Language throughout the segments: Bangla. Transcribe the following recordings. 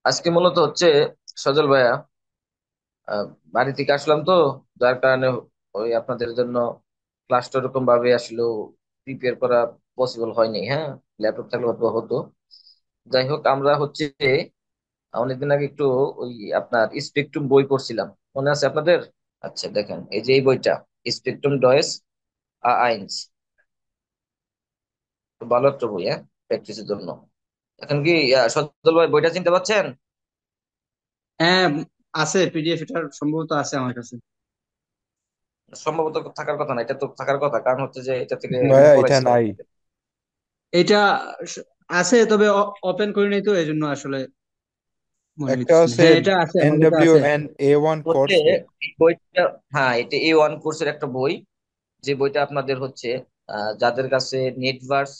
আজকে মূলত হচ্ছে সজল ভাইয়া, আহ, বাড়ি থেকে আসলাম তো, যার কারণে ওই আপনাদের জন্য ক্লাসটা ওরকম ভাবে আসলে প্রিপেয়ার করা পসিবল হয়নি। হ্যাঁ, ল্যাপটপ থাকলে হয়তো হতো। যাই হোক, আমরা হচ্ছে অনেকদিন আগে একটু ওই আপনার স্পেকট্রাম বই পড়ছিলাম, মনে আছে আপনাদের? আচ্ছা দেখেন, এই যে এই বইটা, স্পেকট্রাম ডয়েস আইনস, ভালো একটা বই, হ্যাঁ, প্র্যাকটিসের জন্য। এখন কি সজল ভাই বইটা চিনতে পারছেন? হ্যাঁ, আছে পিডিএফ, এটা সম্ভবত আছে আমার কাছে। সম্ভবত থাকার কথা না, এটা তো থাকার কথা, কারণ হচ্ছে যে এটা থেকে ভাইয়া এটা পড়াইছিলাম নাই। আপনাদের। এটা আছে, তবে ওপেন করি নাই তো এই জন্য আসলে মনে একটা হইতেছে না। আছে হ্যাঁ, এটা আছে, এন আমার কাছে ডাব্লিউ আছে। এন A1 হচ্ছে কোর্স বুক। এই বইটা, হ্যাঁ, এটা A1 কোর্সের একটা বই। যে বইটা আপনাদের হচ্ছে যাদের কাছে নেটভার্স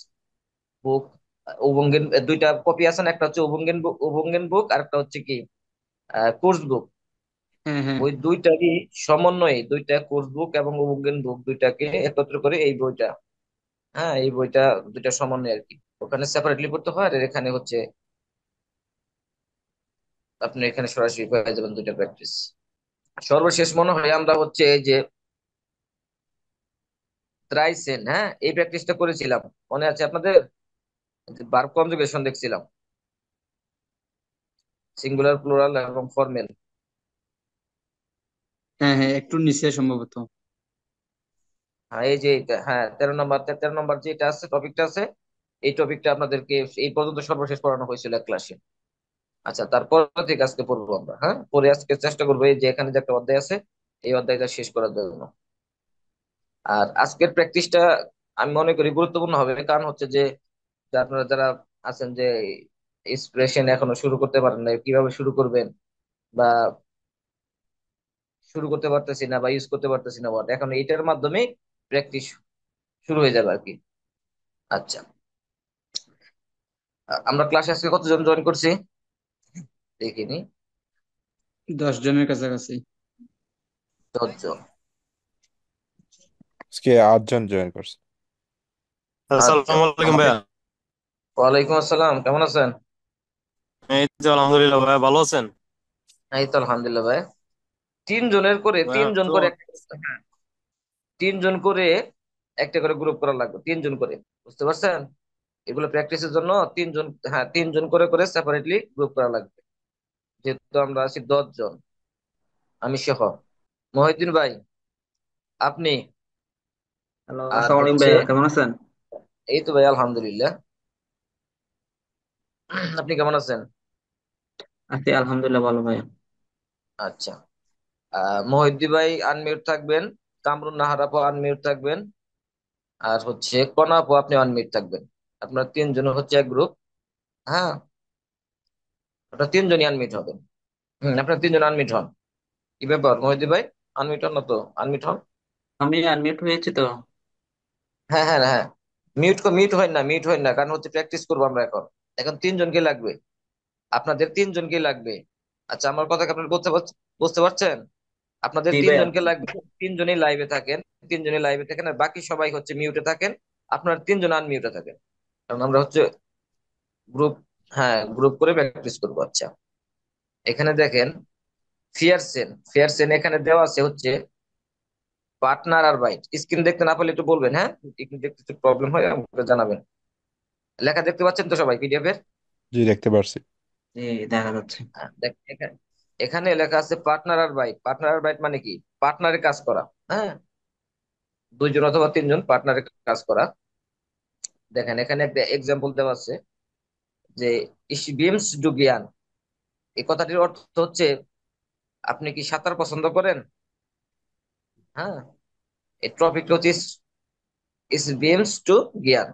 বুক, উবুঙ্গেন, দুইটা কপি আছে না, একটা হচ্ছে উবুঙ্গেন বুক, আর একটা হচ্ছে কি কোর্স বুক। হ্যাঁ, হ্যাঁ, ওই দুইটারই সমন্বয়ে, দুইটা কোর্স বুক এবং উবুঙ্গেন বুক দুইটাকে একত্র করে এই বইটা। হ্যাঁ, এই বইটা দুইটা সমন্বয় আর কি। ওখানে সেপারেটলি পড়তে হয়, আর এখানে হচ্ছে আপনি এখানে সরাসরি পেয়ে যাবেন দুইটা প্র্যাকটিস। সর্বশেষ মনে হয় আমরা হচ্ছে এই যে ট্রাইসেন, হ্যাঁ, এই প্র্যাকটিসটা করেছিলাম, মনে আছে আপনাদের? ভার্ব কনজুগেশন দেখছিলাম, সিঙ্গুলার, প্লুরাল এবং ফর্মেল। হ্যাঁ, হ্যাঁ, একটু নিচে সম্ভবত। হ্যাঁ, এই যে হ্যাঁ, 13 নম্বর, 13 নম্বর যেটা আছে, টপিকটা আছে, এই টপিকটা আপনাদেরকে এই পর্যন্ত সর্বশেষ পড়ানো হয়েছিল এক ক্লাসে। আচ্ছা, তারপর থেকে আজকে পড়বো আমরা, হ্যাঁ, পরে আজকে চেষ্টা করবো এই যে এখানে যে একটা অধ্যায় আছে, এই অধ্যায়টা শেষ করার জন্য। আর আজকের প্র্যাকটিসটা আমি মনে করি গুরুত্বপূর্ণ হবে, কারণ হচ্ছে যে আপনারা যারা আছেন যে এক্সপ্রেশন এখনো শুরু করতে পারেন না, কিভাবে শুরু করবেন, বা শুরু করতে পারতেছি না বা ইউজ করতে পারতেছি না ওয়ার্ড, এখন এইটার মাধ্যমে প্র্যাকটিস শুরু হয়ে যাবে আর কি। আচ্ছা, আমরা ক্লাসে আজকে কতজন জয়েন করছি দেখিনি। 10 জনের কাছাকাছি। 10 জন। আজকে 8 জন জয়েন করছে। আটজন আসসালামু আলাইকুম আমাকে। ভাইয়া। ওয়ালাইকুম আসসালাম, কেমন আছেন? এই তো আলহামদুলিল্লাহ ভাইয়া, ভালো আছেন? এই তো আলহামদুলিল্লাহ ভাই। ভাইয়া তিনজন তো করে হ্যাঁ, 3 জন করে একটা করে গ্রুপ করা লাগবে, 3 জন করে, বুঝতে পারছেন? এগুলো প্র্যাকটিসের জন্য 3 জন, হ্যাঁ, 3 জন করে করে সেপারেটলি গ্রুপ করা লাগবে, যেহেতু আমরা আছি 10 জন, আমি সহ। মহিউদ্দিন ভাই, আপনি, হ্যালো, আর আসসালামু আলাইকুম হচ্ছে, ভাইয়া, কেমন আছেন? এই তো ভাই আলহামদুলিল্লাহ। আপনি কেমন আছেন? আছি আলহামদুলিল্লাহ, ভালো ভাইয়া। আচ্ছা, মহিউদ্দিন ভাই আনমিউট থাকবেন, কামরুন নাহার আপু আনমিউট থাকবেন, আর হচ্ছে কনা আপু আপনি আনমিউট থাকবেন। আপনার 3 জন হচ্ছে এক গ্রুপ। হ্যাঁ, আপনার 3 জনই আনমিউট হবেন। আপনার 3 জন আনমিউট হন। কি ব্যাপার মহিউদ্দিন ভাই, আনমিউট হন না তো? আনমিউট হন। আমি আনমিউট হয়েছি তো। হ্যাঁ হ্যাঁ হ্যাঁ, মিউট হয় না, মিউট হয় না, কারণ হচ্ছে প্র্যাকটিস করবো আমরা এখন। এখন 3 জনকে লাগবে, আপনাদের 3 জনকে লাগবে। আচ্ছা, আমার কথা কি আপনার বুঝতে পারছেন? আপনাদের জি তিন ভাইয়া। জনকে লাগবে, 3 জনই লাইভে থাকেন, 3 জনই লাইভে থাকেন, আর বাকি সবাই হচ্ছে মিউটে থাকেন। আপনার 3 জন আনমিউটে থাকেন, কারণ আমরা হচ্ছে গ্রুপ, হ্যাঁ, গ্রুপ করে প্র্যাকটিস করবো। আচ্ছা, এখানে দেখেন, ফিয়ারসেন এখানে দেওয়া আছে হচ্ছে পার্টনার আর বাইট। স্ক্রিন দেখতে না পারলে একটু বলবেন, হ্যাঁ, একটু দেখতে একটু প্রবলেম হয় আমাকে জানাবেন। লেখা দেখতে পাচ্ছেন তো সবাই পিডিএফ এর? জি দেখতে পারছি। জি, দেখা যাচ্ছে। দেখ এখানে, এখানে লেখা আছে পার্টনার আর বাইট। পার্টনার আর বাইট মানে কি? পার্টনারে কাজ করা, হ্যাঁ, 2 জন অথবা 3 জন পার্টনারে কাজ করা। দেখেন এখানে একটা এক্সাম্পল দেওয়া আছে যে ইস বিমস ডু জ্ঞান, এই কথাটির অর্থ হচ্ছে আপনি কি সাঁতার পছন্দ করেন? হ্যাঁ, এই টপিকটা হচ্ছে ইস বিমস টু জ্ঞান।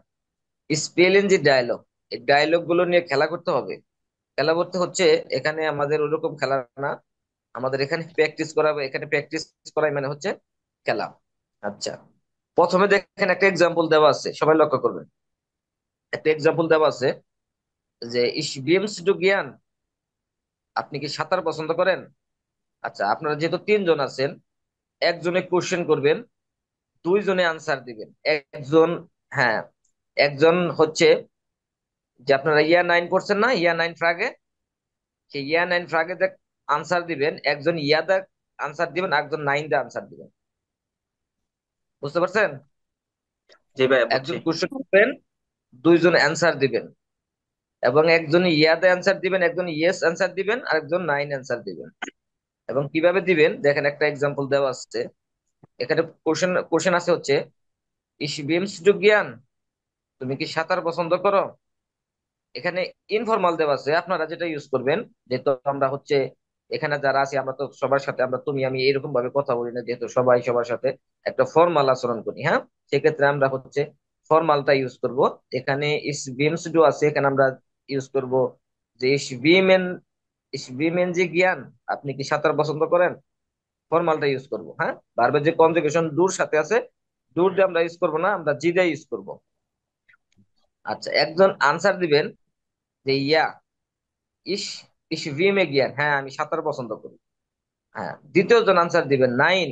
স্পেল ইন দি ডায়লগ, এই ডায়লগ গুলো নিয়ে খেলা করতে হবে। খেলা করতে হচ্ছে, এখানে আমাদের ওরকম খেলা না, আমাদের এখানে প্র্যাকটিস করা, এখানে প্র্যাকটিস করাই মানে হচ্ছে খেলা। আচ্ছা, প্রথমে দেখেন একটা এক্সাম্পল দেওয়া আছে, সবাই লক্ষ্য করবেন। একটা এক্সাম্পল দেওয়া আছে যে ইস বিমস টু জ্ঞান, আপনি কি সাঁতার পছন্দ করেন? আচ্ছা, আপনারা যেহেতু 3 জন আছেন, একজনে কোশ্চেন করবেন, 2 জনে আনসার দিবেন। একজন, হ্যাঁ, একজন হচ্ছে যে আপনারা ইয়ার 9 পড়ছেন না, ইয়ার 9 ফ্রাগে, সেই ইয়া নাইন ফ্রাগে যে আনসার দিবেন, একজন ইয়া দা আনসার দিবেন, একজন নাইন দা আনসার দিবেন। বুঝতে পারছেন? জি ভাইয়া বুঝছি। একজন কোশ্চেন করবেন, দুইজন অ্যান্সার দিবেন, এবং একজন ইয়াতে অ্যান্সার দিবেন, একজন ইয়েস অ্যান্সার দিবেন, আর একজন নাইন অ্যান্সার দিবেন। এবং কিভাবে দিবেন দেখেন, একটা এক্সাম্পল দেওয়া আছে এখানে। কোশ্চেন কোশ্চেন আছে হচ্ছে, ইস বিমস টু জ্ঞান, তুমি কি সাঁতার পছন্দ করো? এখানে ইনফরমাল দেওয়া আছে, আপনারা যেটা ইউজ করবেন, যেহেতু আমরা হচ্ছে এখানে যারা আছি আমরা তো সবার সাথে আমরা তুমি আমি এরকম ভাবে কথা বলি না, যেহেতু সবাই সবার সাথে একটা ফর্মাল আচরণ করি, হ্যাঁ। সেক্ষেত্রে আমরা হচ্ছে ফর্মালটা ইউজ করব। এখানে ইস বিমস টু আছে, এখানে আমরা ইউজ করব যে ইস বিমেন যে জ্ঞান, আপনি কি সাঁতার পছন্দ করেন? ফর্মালটা ইউজ করব, হ্যাঁ। ভার্বের যে কনজুগেশন ডুর সাথে আছে, ডুর দিয়ে আমরা ইউজ করব না, আমরা জি দিয়ে ইউজ করব। আচ্ছা, একজন আনসার দিবেন যে ইয়া ইস ইস ভিমে জ্ঞান, হ্যাঁ আমি সাঁতার পছন্দ করি। হ্যাঁ, দ্বিতীয় জন আনসার দিবেন নাইন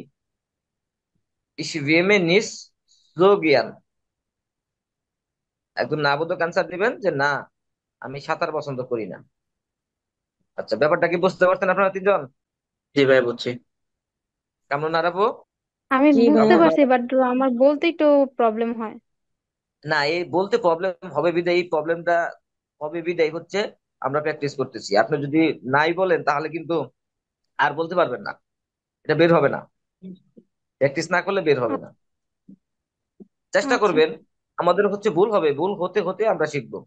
ইস ভিমে নিস জো জ্ঞান, একজন নাবোধক আনসার দিবেন যে না আমি সাঁতার পছন্দ করি না। আচ্ছা, ব্যাপারটা কি বুঝতে পারছেন আপনারা তিনজন? জি ভাইয়া বুঝছি। কামরুন আরাফু? আমি জি বুঝতে ভাইয়া। কামরুন পারছি, আরাফু? বাট আমার বলতে একটু প্রবলেম হয়। না, এই বলতে প্রবলেম হবে বিদায়, এই প্রবলেমটা হবে বিদায় হচ্ছে আমরা প্র্যাকটিস করতেছি। আপনি যদি নাই বলেন তাহলে কিন্তু আর বলতে পারবেন না, এটা বের হবে না, প্র্যাকটিস না করলে বের হবে না। চেষ্টা আচ্ছা। করবেন, আমাদের হচ্ছে ভুল হবে, ভুল হতে হতে আমরা শিখবো।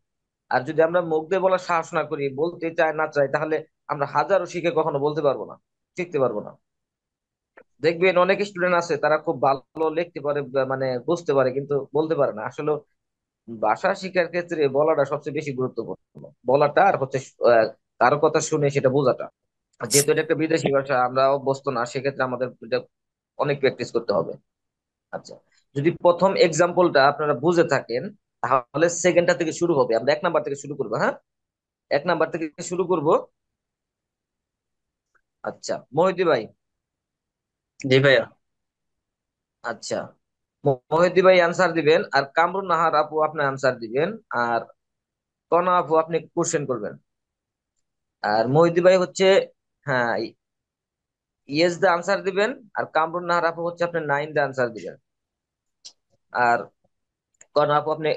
আর যদি আমরা মুখ দিয়ে বলার সাহস না করি, বলতে চাই না চাই, তাহলে আমরা হাজারো শিখে কখনো বলতে পারবো না, শিখতে পারবো না। দেখবেন অনেক স্টুডেন্ট আছে তারা খুব ভালো লিখতে পারে মানে বুঝতে পারে, কিন্তু বলতে পারে না। আসলে ভাষা শিক্ষার ক্ষেত্রে বলাটা সবচেয়ে বেশি গুরুত্বপূর্ণ, বলাটা আর হচ্ছে কারো কথা শুনে সেটা বোঝাটা। যেহেতু এটা একটা বিদেশি ভাষা, আমরা অভ্যস্ত না, সেক্ষেত্রে আমাদের এটা অনেক প্র্যাকটিস করতে হবে। আচ্ছা, যদি প্রথম এক্সাম্পলটা আপনারা বুঝে থাকেন, তাহলে সেকেন্ডটা থেকে শুরু হবে। আমরা 1 নাম্বার থেকে শুরু করবো, হ্যাঁ, 1 নাম্বার থেকে শুরু করব। আচ্ছা মহিদি ভাই। জি ভাইয়া। আচ্ছা, মহিদি ভাই আনসার দিবেন, আর কামরুন নাহার আপু আপনি আনসার দিবেন, আর কনা আপু আপনি কোশ্চেন করবেন। আর মহিদি ভাই হচ্ছে, হ্যাঁ, ইয়েস দা আনসার দিবেন, আর কামরুন নাহার আপু হচ্ছে আপনি নাইন দা আনসার দিবেন, আর কনা আপু আপনি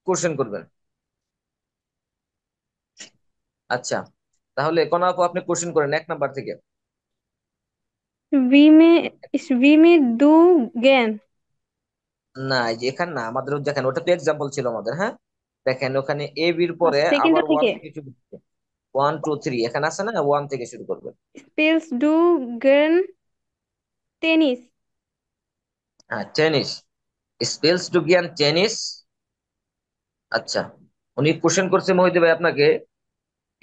কোশ্চেন করবেন। আচ্ছা, তাহলে কনা আপু আপনি কোশ্চেন করেন 1 নাম্বার থেকে। वी में वी में दो ज्ञान। না, এই যে এখানে না, আমাদের দেখেন ওটা তো এক্সাম্পল ছিল আমাদের, হ্যাঁ। দেখেন ওখানে এ বির পরে আবার সেকেন্ডটা ওয়ান থেকে থেকে শুরু করবে। 1 2 3 এখানে আছে না, ওয়ান থেকে শুরু করবে। स्पेल्स डू ज्ञान टेनिस। হ্যাঁ, টেনিস, স্পেলস টু গিয়ান টেনিস। আচ্ছা, উনি কোশ্চেন করছে মহিদে ভাই আপনাকে,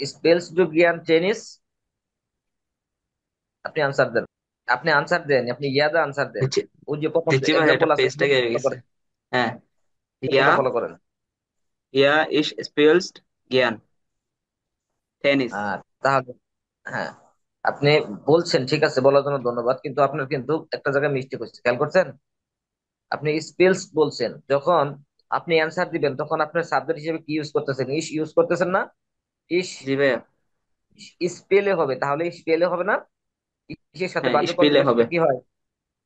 স্পেলস টু গিয়ান টেনিস, আপনি আনসার দেন, আপনি আনসার দেন, আপনি ইয়াদা আনসার দেন। দেখছি ওই যে প্রথম দেখছি ভাই, এটা এক্সাম্পল আছে পেজটা গেছে ফলো গেছে। করেন, হ্যাঁ। ইয়া এটা ফলো করেন। ইয়া ইস স্পেলসড জ্ঞান টেনিস। তাহলে হ্যাঁ, আপনি বলছেন ঠিক আছে, বলার জন্য ধন্যবাদ, কিন্তু আপনার কিন্তু একটা জায়গায় মিস্টেক হচ্ছে, খেয়াল করছেন? আপনি স্পেলস বলছেন, যখন আপনি অ্যান্সার দিবেন তখন আপনার সাবজেক্ট হিসেবে কি ইউজ করতেছেন? ইস ইউজ করতেছেন না? ইস জি ভাইয়া। স্পেলে হবে, তাহলে স্পেলে হবে না, ইসের সাথে হ্যাঁ বার্বের স্পেলে কনজুগেশনটা হবে। কি হয়?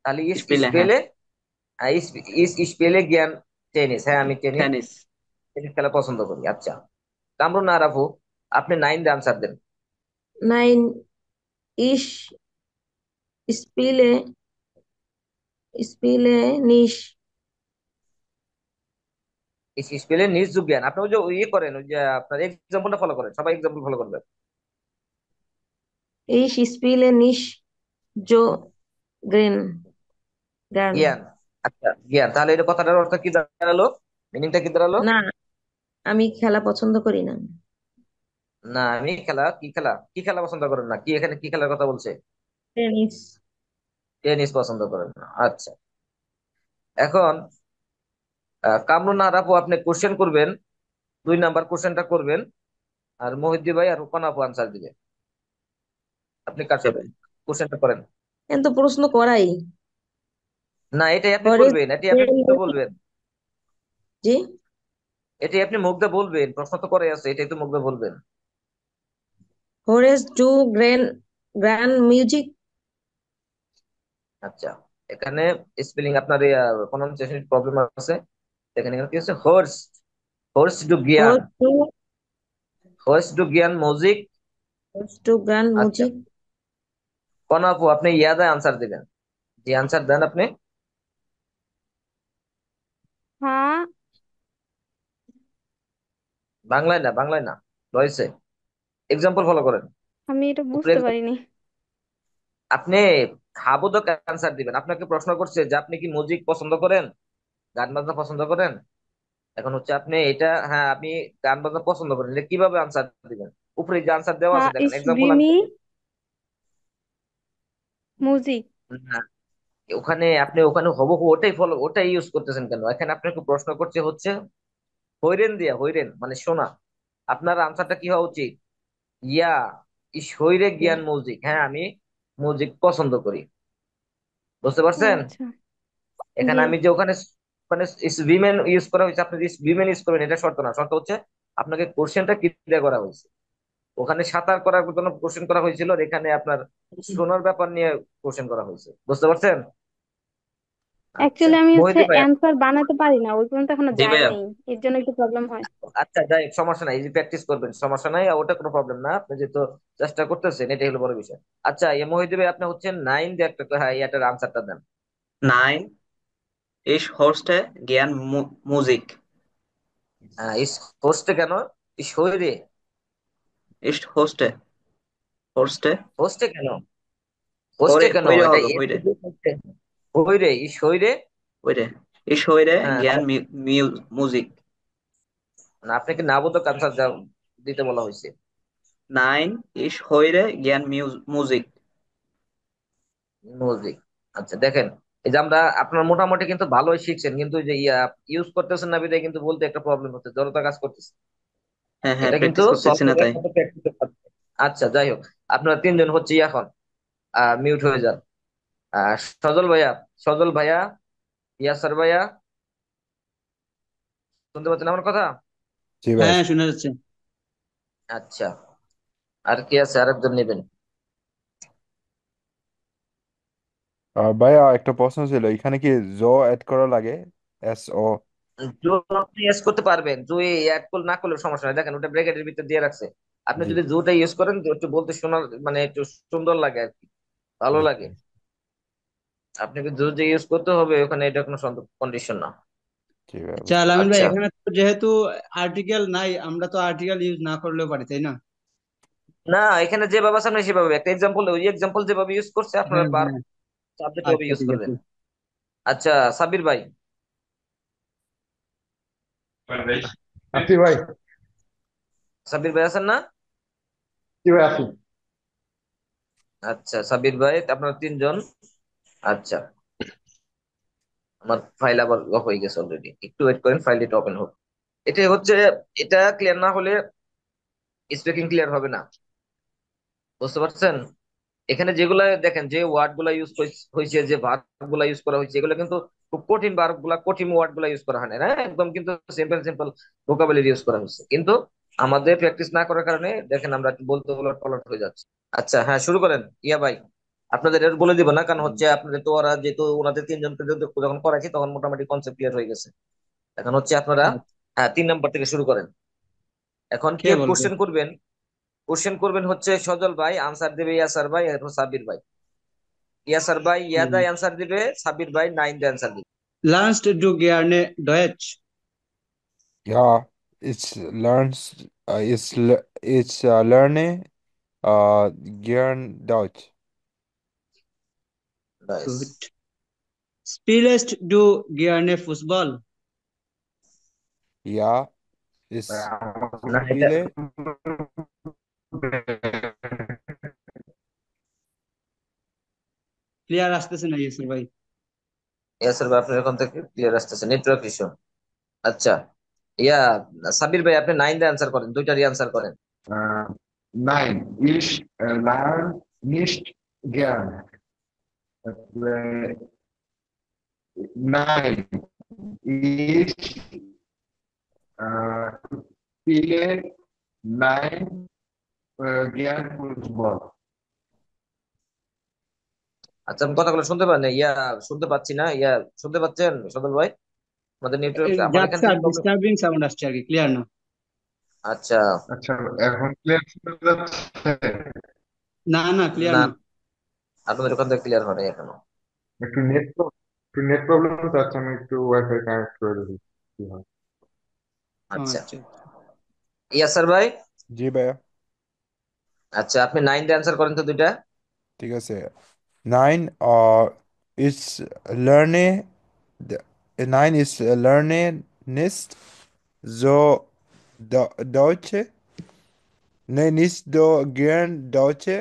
তাহলে ইস স্পেলে হ্যাঁ। স্পেলে, স্পেলে জ্ঞান টেনিস, হ্যাঁ আমি টেনিস টেনিস। টেনিস খেলা পছন্দ করি। আচ্ছা, কামরুন আর আফু আপনি নাইন দিয়ে আনসার দেন। Nein, ich spiele, spiele nicht. স্পেলে নিজ জ্ঞান, আপনি ওই যে ইয়ে করেন, ওই যে আপনার এক্সাম্পলটা ফলো করেন, সবাই এক্সাম্পল ফলো করবেন। Ich spiele nicht so gern. জ্ঞান, আচ্ছা জ্ঞান, তাহলে এটা কথাটার অর্থ কি দাঁড়ালো, মিনিংটা কি দাঁড়ালো? না, আমি খেলা পছন্দ করি না। না, আমি খেলা কি খেলা, কি খেলা পছন্দ করেন না, কি এখানে কি খেলার কথা বলছে? টেনিস। টেনিস পছন্দ করেন না, আচ্ছা। এখন কামরুন আর আপু আপনি কোশ্চেন করবেন, 2 নাম্বার কোশ্চেনটা করবেন, আর মহিদ্দি ভাই আর রূপন আপু আনসার দিবে। আপনি কার জি সাথে ভাই। কোশ্চেনটা করেন? এত প্রশ্ন করাই না, এটাই আপনি পরে করবেন, এটাই আপনি মুখ দিয়ে বলবেন, জি। এটাই আপনি মুখ দিয়ে বলবেন, প্রশ্ন তো করে আছে, এটাই তো মুখ দিয়ে বলবেন। Horace do grand music. আচ্ছা, এখানে স্পেলিং আপনার প্রনাউন্সিয়েশন প্রবলেম আছে। দেখেন এখানে কি হচ্ছে, হোর্স, হোর্স ডু জ্ঞান, Horace do হোর্স ডু জ্ঞান মিউজিক। Horace do grand আচ্ছা, music. কোন আপু আপনি ইয়াদা আনসার দিবেন, যে আনসার দেন আপনি। হ্যাঁ, বাংলায় না, বাংলায় না, রয়েছে। এক্সাম্পল ফলো করেন। আমি এটা উপরে বুঝতে পারিনি। আপনি হাবুদক অ্যান্সার দিবেন। আপনাকে প্রশ্ন করছে যে আপনি কি মিউজিক পছন্দ করেন, গান বাজনা পছন্দ করেন। এখন হচ্ছে আপনি এটা, হ্যাঁ আপনি গান বাজনা পছন্দ করেন, এটা কিভাবে আনসার দিবেন। উপরে যে আনসার দেওয়া আছে হ্যাঁ, দেখেন, ইস এক্সাম্পল আমি ভিমি মিউজিক। না, ওখানে আপনি ওখানে হবহু ওটাই ফলো, ওটাই ইউজ করতেছেন কেন? এখানে আপনাকে প্রশ্ন করছে হচ্ছে হইরেন দিয়া, হইরেন মানে শোনা। আপনার আনসারটা কি হওয়া উচিত, ইয়া ইস হইরে জ্ঞান মিউজিক, হ্যাঁ আমি মিউজিক পছন্দ করি। বুঝতে ও পারছেন? আচ্ছা। জি। এখানে আমি যে ওখানে মানে উইমেন ইউজ করা হয়েছে, আপনি উইমেন ইউজ করবেন এটা শর্ত না, শর্ত হচ্ছে আপনাকে কোশ্চেনটা ক্লিয়ার করা হয়েছে। ওখানে সাঁতার করার জন্য কোশ্চেন করা হয়েছিল, আর এখানে আপনার শোনার ব্যাপার নিয়ে কোশ্চেন করা হয়েছে। বুঝতে পারছেন? আচ্ছা, অ্যাকচুয়ালি আমি হচ্ছে মহিদুল ভাই। অ্যান্সার বানাতে পারি না, ওই পর্যন্ত এখনো জি যাই ভাইয়া। নেই, এর জন্য একটু প্রবলেম হয়। আচ্ছা যাই হোক, সমস্যা নাই, এই যে প্র্যাকটিস করবেন সমস্যা নাই, আর ওটা কোনো প্রবলেম না, আপনি যেহেতু চেষ্টা করতেছেন এটাই হলো বড় বিষয়। আচ্ছা মহিদুল ভাই, আপনি হচ্ছে 9 দিয়ে একটা, হ্যাঁ এটার আনসারটা দেন। 9. Ich horste gern Musik. ইস হোস্টে কেন, ইস হইরে, Ich horste. হোস্টে কেন, হোস্টে হইরে কেন হইরে এটা হবে হইরে হইরে, ইস হইরে। হইরে Ich höre হ্যাঁ gern Musik. না, আপনাকে নাবোধক আনসার দিতে বলা হয়েছে। Nein, ich höre gern Musik. Music. আচ্ছা দেখেন, এই যে আমরা আপনার মোটামুটি কিন্তু ভালোই শিখছেন, কিন্তু ওই যে ইউজ করতেছেন না বিধায় কিন্তু বলতে একটা প্রবলেম হচ্ছে, জড়তা কাজ করতেছে। হ্যাঁ হ্যাঁ, এটা কিন্তু প্র্যাকটিস সলভ করতেছি না করার তাই। মতো practice করতে হবে। আচ্ছা যাই হোক, আপনারা তিনজন হচ্ছে এখন মিউট হয়ে যান। সজল ভাইয়া, সজল ভাইয়া, ইয়াসার ভাইয়া, শুনতে পাচ্ছেন আমার কথা? জি ভাই। হ্যাঁ, শোনা যাচ্ছে। আচ্ছা, আর কি আছে, আরেকজন নেবেন? ভাইয়া একটা প্রশ্ন ছিল, এখানে কি জো অ্যাড করা লাগে? এস ও। জো আপনি ইউজ করতে পারবেন, জো অ্যাড করলে না করলে সমস্যা নাই, দেখেন ওটা ব্র্যাকেটের ভিতরে দিয়ে রাখছে। আপনি জি। যদি জোটা ইউজ করেন তো একটু বলতে শোনার মানে একটু সুন্দর লাগে আর কি, ভালো লাগে। ওকে। আপনাকে জো যে ইউজ করতে হবে ওখানে, এটা কোনো কন্ডিশন না। জি ভাই, আচ্ছা, বুঝতে আলামিন ভাই, আচ্ছা, এখানে তো যেহেতু আর্টিকেল নাই, আমরা তো আর্টিকেল ইউজ না করলেও পারি, তাই না? না এখানে যেভাবে আছে আপনি সেভাবে, একটা এক্সাম্পল, ওই এক্সাম্পল যেভাবে ইউজ করছে আপনার হ্যাঁ, বার হ্যাঁ। সাবজেক্ট ভাবে আচ্ছা, ইউজ ঠিক আছে। করবেন। আচ্ছা, সাবির ভাই, আছি ভাই। সাবির ভাই আছেন না? কি ভাই আছি। আচ্ছা সাবির ভাই, আপনার তিনজন। আচ্ছা, আমার ফাইল আবার লক হয়ে গেছে অলরেডি, একটু ওয়েট করেন, ফাইল এটা ওপেন হোক। এটাই হচ্ছে, এটা ক্লিয়ার না হলে স্পিকিং ক্লিয়ার হবে না। বুঝতে পারছেন? এখানে যেগুলা দেখেন, যে ওয়ার্ড গুলা ইউজ হয়েছে, যে ভার্ব গুলা ইউজ করা হয়েছে, এগুলো কিন্তু খুব কঠিন ভার্ব গুলা, কঠিন ওয়ার্ড গুলা ইউজ করা হয় না, হ্যাঁ একদম কিন্তু সিম্পল সিম্পল ভোকাবুলারি ইউজ করা হয়েছে, কিন্তু আমাদের প্র্যাকটিস না করার কারণে দেখেন আমরা বলতে উলট পালট হয়ে যাচ্ছে। আচ্ছা হ্যাঁ, শুরু করেন ইয়া ভাই। আপনাদের এটা বলে দিব না, কারণ হচ্ছে আপনাদের তো ওরা যেহেতু ওনাদের তিনজনকে যখন করাইছি তখন মোটামুটি কনসেপ্ট ক্লিয়ার হয়ে গেছে। এখন হচ্ছে আপনারা, হ্যাঁ 3 নম্বর থেকে শুরু করেন। এখন কে কে বলবে? কোশ্চেন করবেন? কোশ্চেন করবেন হচ্ছে সজল ভাই, আনসার দেবে ইয়াসার ভাই, এরপর সাবির ভাই। ইয়াসার ভাই ইয়াদা অ্যান্সার দিবে, সাবির ভাই 9 দা অ্যান্সার দিবে। Lernst du gerne Deutsch? Ja, ich learns, ich lerne gern Deutsch. ব্যাস। Gut. Spielst du gerne Fußball? Ja, ich না এটা, spiele ক্লিয়ার আসতেছে না ইয়াসির ভাই। ইয়াসার ভাই আপনার এখন থেকে ক্লিয়ার আসতেছে, নেটওয়ার্ক ইস্যু। আচ্ছা, ইয়া সাবির ভাই আপনি 9 দা অ্যান্সার করেন, দুইটারই অ্যান্সার করেন। Nein, ich lerne nicht gern. Äh, Nein, ich spiele nein জ্ঞান ফুটবল। আচ্ছা, আমি কথাগুলো শুনতে পারেন শুনতে পাচ্ছি না। শুনতে পাচ্ছেন সদল ভাই? আমাদের নেটওয়ার্ক আমার এখান যাচ্ছে থেকে আর প্রবলেম। ডিস্টার্বিং সাউন্ড আসছে আর কি, ক্লিয়ার না। আচ্ছা। আচ্ছা, এখন ক্লিয়ার শোনা যাচ্ছে? না না, ক্লিয়ার না, না। আপনাদের ওখান থেকে ক্লিয়ার হয়নি এখনো। একটু নেট একটু নেট প্রবলেম তো আছে, আমি একটু ওয়াইফাই কানেক্ট করে দিই কি হয়। আচ্ছা। আচ্ছা। ইয়াসার ভাই, জি ভাইয়া। আচ্ছা আপনি 9 দিয়ে অ্যান্সার করেন তো দুইটা। ঠিক আছে। 9 is learning, 9 is learnest so Deutsche, ne nicht do gern Deutsche।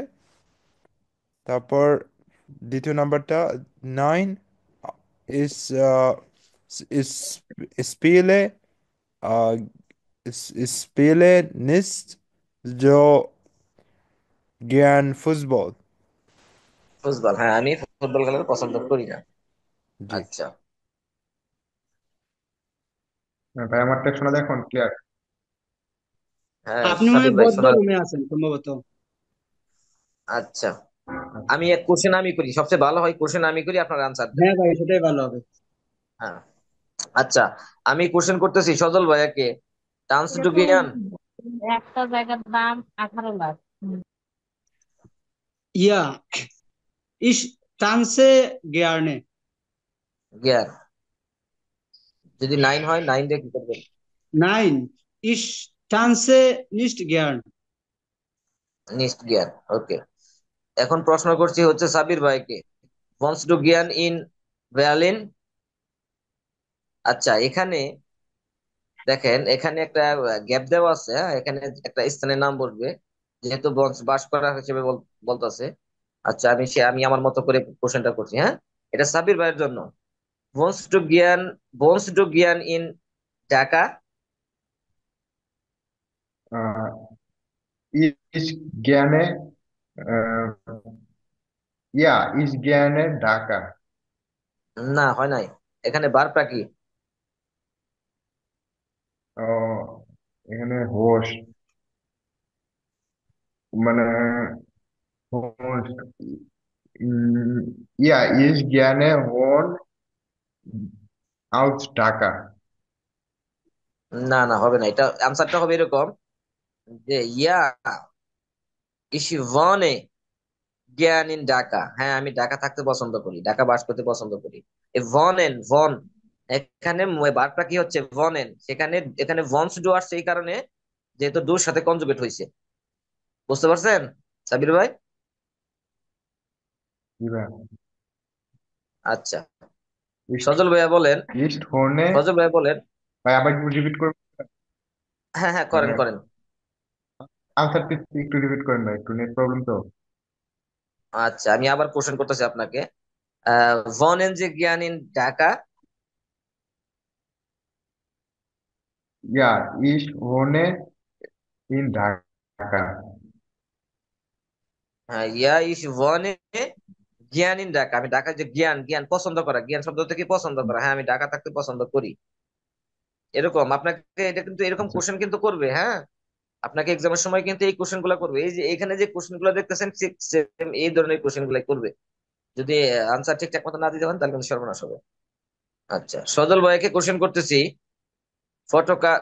তারপর দ্বিতীয় নাম্বারটা 9 is is spiele uh, spiele nicht so gern Fußball। Football, হ্যাঁ আমি ফুটবল খেলার পছন্দ করি না। জি। আচ্ছা। ভাই আমারটা শোনা যায় এখন ক্লিয়ার? হ্যাঁ আপনি মনে সাবির হয় ভাই বদ্ধ শোনা। রুমে আছেন সম্ভবত। আচ্ছা, আমি এক কোশ্চেন আমি করি, সবচেয়ে ভালো হয় কোশ্চেন আমি করি, আপনার আনসার দেন। হ্যাঁ ভাই, সেটাই ভালো হবে। হ্যাঁ। আচ্ছা, আমি কোশ্চেন করতেছি সজল ভাইয়াকে। টান্স এটা টু তো জ্ঞান। একটা জায়গার দাম 18 লাখ। ইয়া ইস টানসে গেয়ার্নে। জ্ঞান, যদি 9 হয় 9 দিয়ে কি করবেন? Nine is টানসে নিস্ট গেয়ার্ন। নিস্ট জ্ঞান, ওকে। এখন প্রশ্ন করছি হচ্ছে সাবির ভাইকে। ওয়ান্টস টু জ্ঞান ইন ভায়োলিন। আচ্ছা, এখানে দেখেন, এখানে একটা গ্যাপ দেওয়া আছে, হ্যাঁ এখানে একটা স্থানের নাম বলবে, যেহেতু বাস করা হিসেবে বলতেছে। আচ্ছা, আমি আমার মতো করে কোশ্চেনটা করছি, হ্যাঁ। এটা সাবির ভাইয়ের জন্য। ওয়ান্টস টু জ্ঞান, ওয়ান্টস টু জ্ঞান ইন ঢাকা। আহ, ইস জ্ঞানে আহ, ইস জ্ঞানে ঢাকা। না, হয় নাই। এখানে বারটা কি? ও, এখানে হোস মানে হোস, উম, ইস জ্ঞানে হন আউট ঢাকা। না না, হবে না। এটা আনসারটা হবে এরকম যে ইস ওয়ানে জ্ঞান ইন ঢাকা। হ্যাঁ, আমি ঢাকা থাকতে পছন্দ করি, ঢাকা বাস করতে পছন্দ করি। এই ভন, এখানে বারটা কি হচ্ছে? ভনেন। এখানে ভনস ডু আসছে এই কারণে, যেহেতু ডুর সাথে কনজুগেট হয়েছে। বুঝতে পারছেন সাবির ভাই? কি ভাই? আচ্ছা, ইস্ট সজল ভাইয়া বলেন। ইস্ট হর্নে। সজল ভাইয়া বলেন। ভাই আবার রিপিট করবেন? হ্যাঁ হ্যাঁ, মানে করেন করেন। আনসারটি একটু রিপিট করেন ভাই, একটু নেট প্রবলেম তো। আচ্ছা, আমি আবার কোশ্চেন করতেছি আপনাকে। ভনেন যে জ্ঞান ইন ঢাকা। ইয়া ইস্ট হর্নে ইন ঢাকা। হ্যাঁ, ইস ভনে জ্ঞান ইন ঢাকা। আমি ঢাকা যে জ্ঞান, জ্ঞান পছন্দ করা, জ্ঞান শব্দ থেকে পছন্দ করা। হ্যাঁ, আমি ঢাকা থাকতে পছন্দ করি। এরকম আপনাকে, এটা কিন্তু এরকম আচ্ছা। কোশ্চেন কিন্তু করবে, হ্যাঁ। আপনাকে এক্সামের সময় কিন্তু এই কোশ্চেন গুলা করবে। এই যে এখানে যে কোশ্চেন গুলো দেখতেছেন, সেম এই ধরনের কোশ্চেন গুলাই করবে। যদি আনসার ঠিকঠাক মতো না দিতে পারেন তাহলে কিন্তু সর্বনাশ হবে। আচ্ছা, সজল ভাইকে কোশ্চেন করতেছি। ফটোকা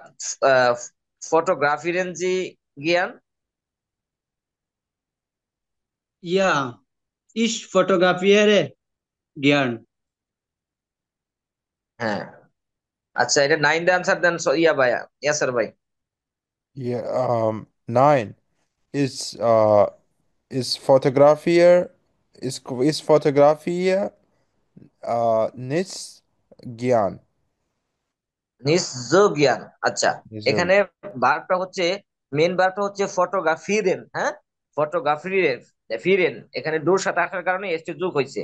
ফটোগ্রাফি রেঞ্জি জ্ঞান। ইয়া ইস ফটোগ্রাফিয়ারে গেয়ার্ন। হ্যাঁ। আচ্ছা, এটা 9 দা আনসার দেন ভাইয়া, ইয়াসার ভাই। Yeah, 9 is fotografier, is fotografier nis জ্ঞান। নিজ জ্ঞান। আচ্ছা, নিযোগ। এখানে ভার্বটা হচ্ছে, মেন ভার্বটা হচ্ছে ফটোগ্রাফিরেন, হ্যাঁ। ফটোগ্রাফিরেন, ফিরেন, এখানে ডোর সাথে আসার কারণে এসটি যোগ হয়েছে।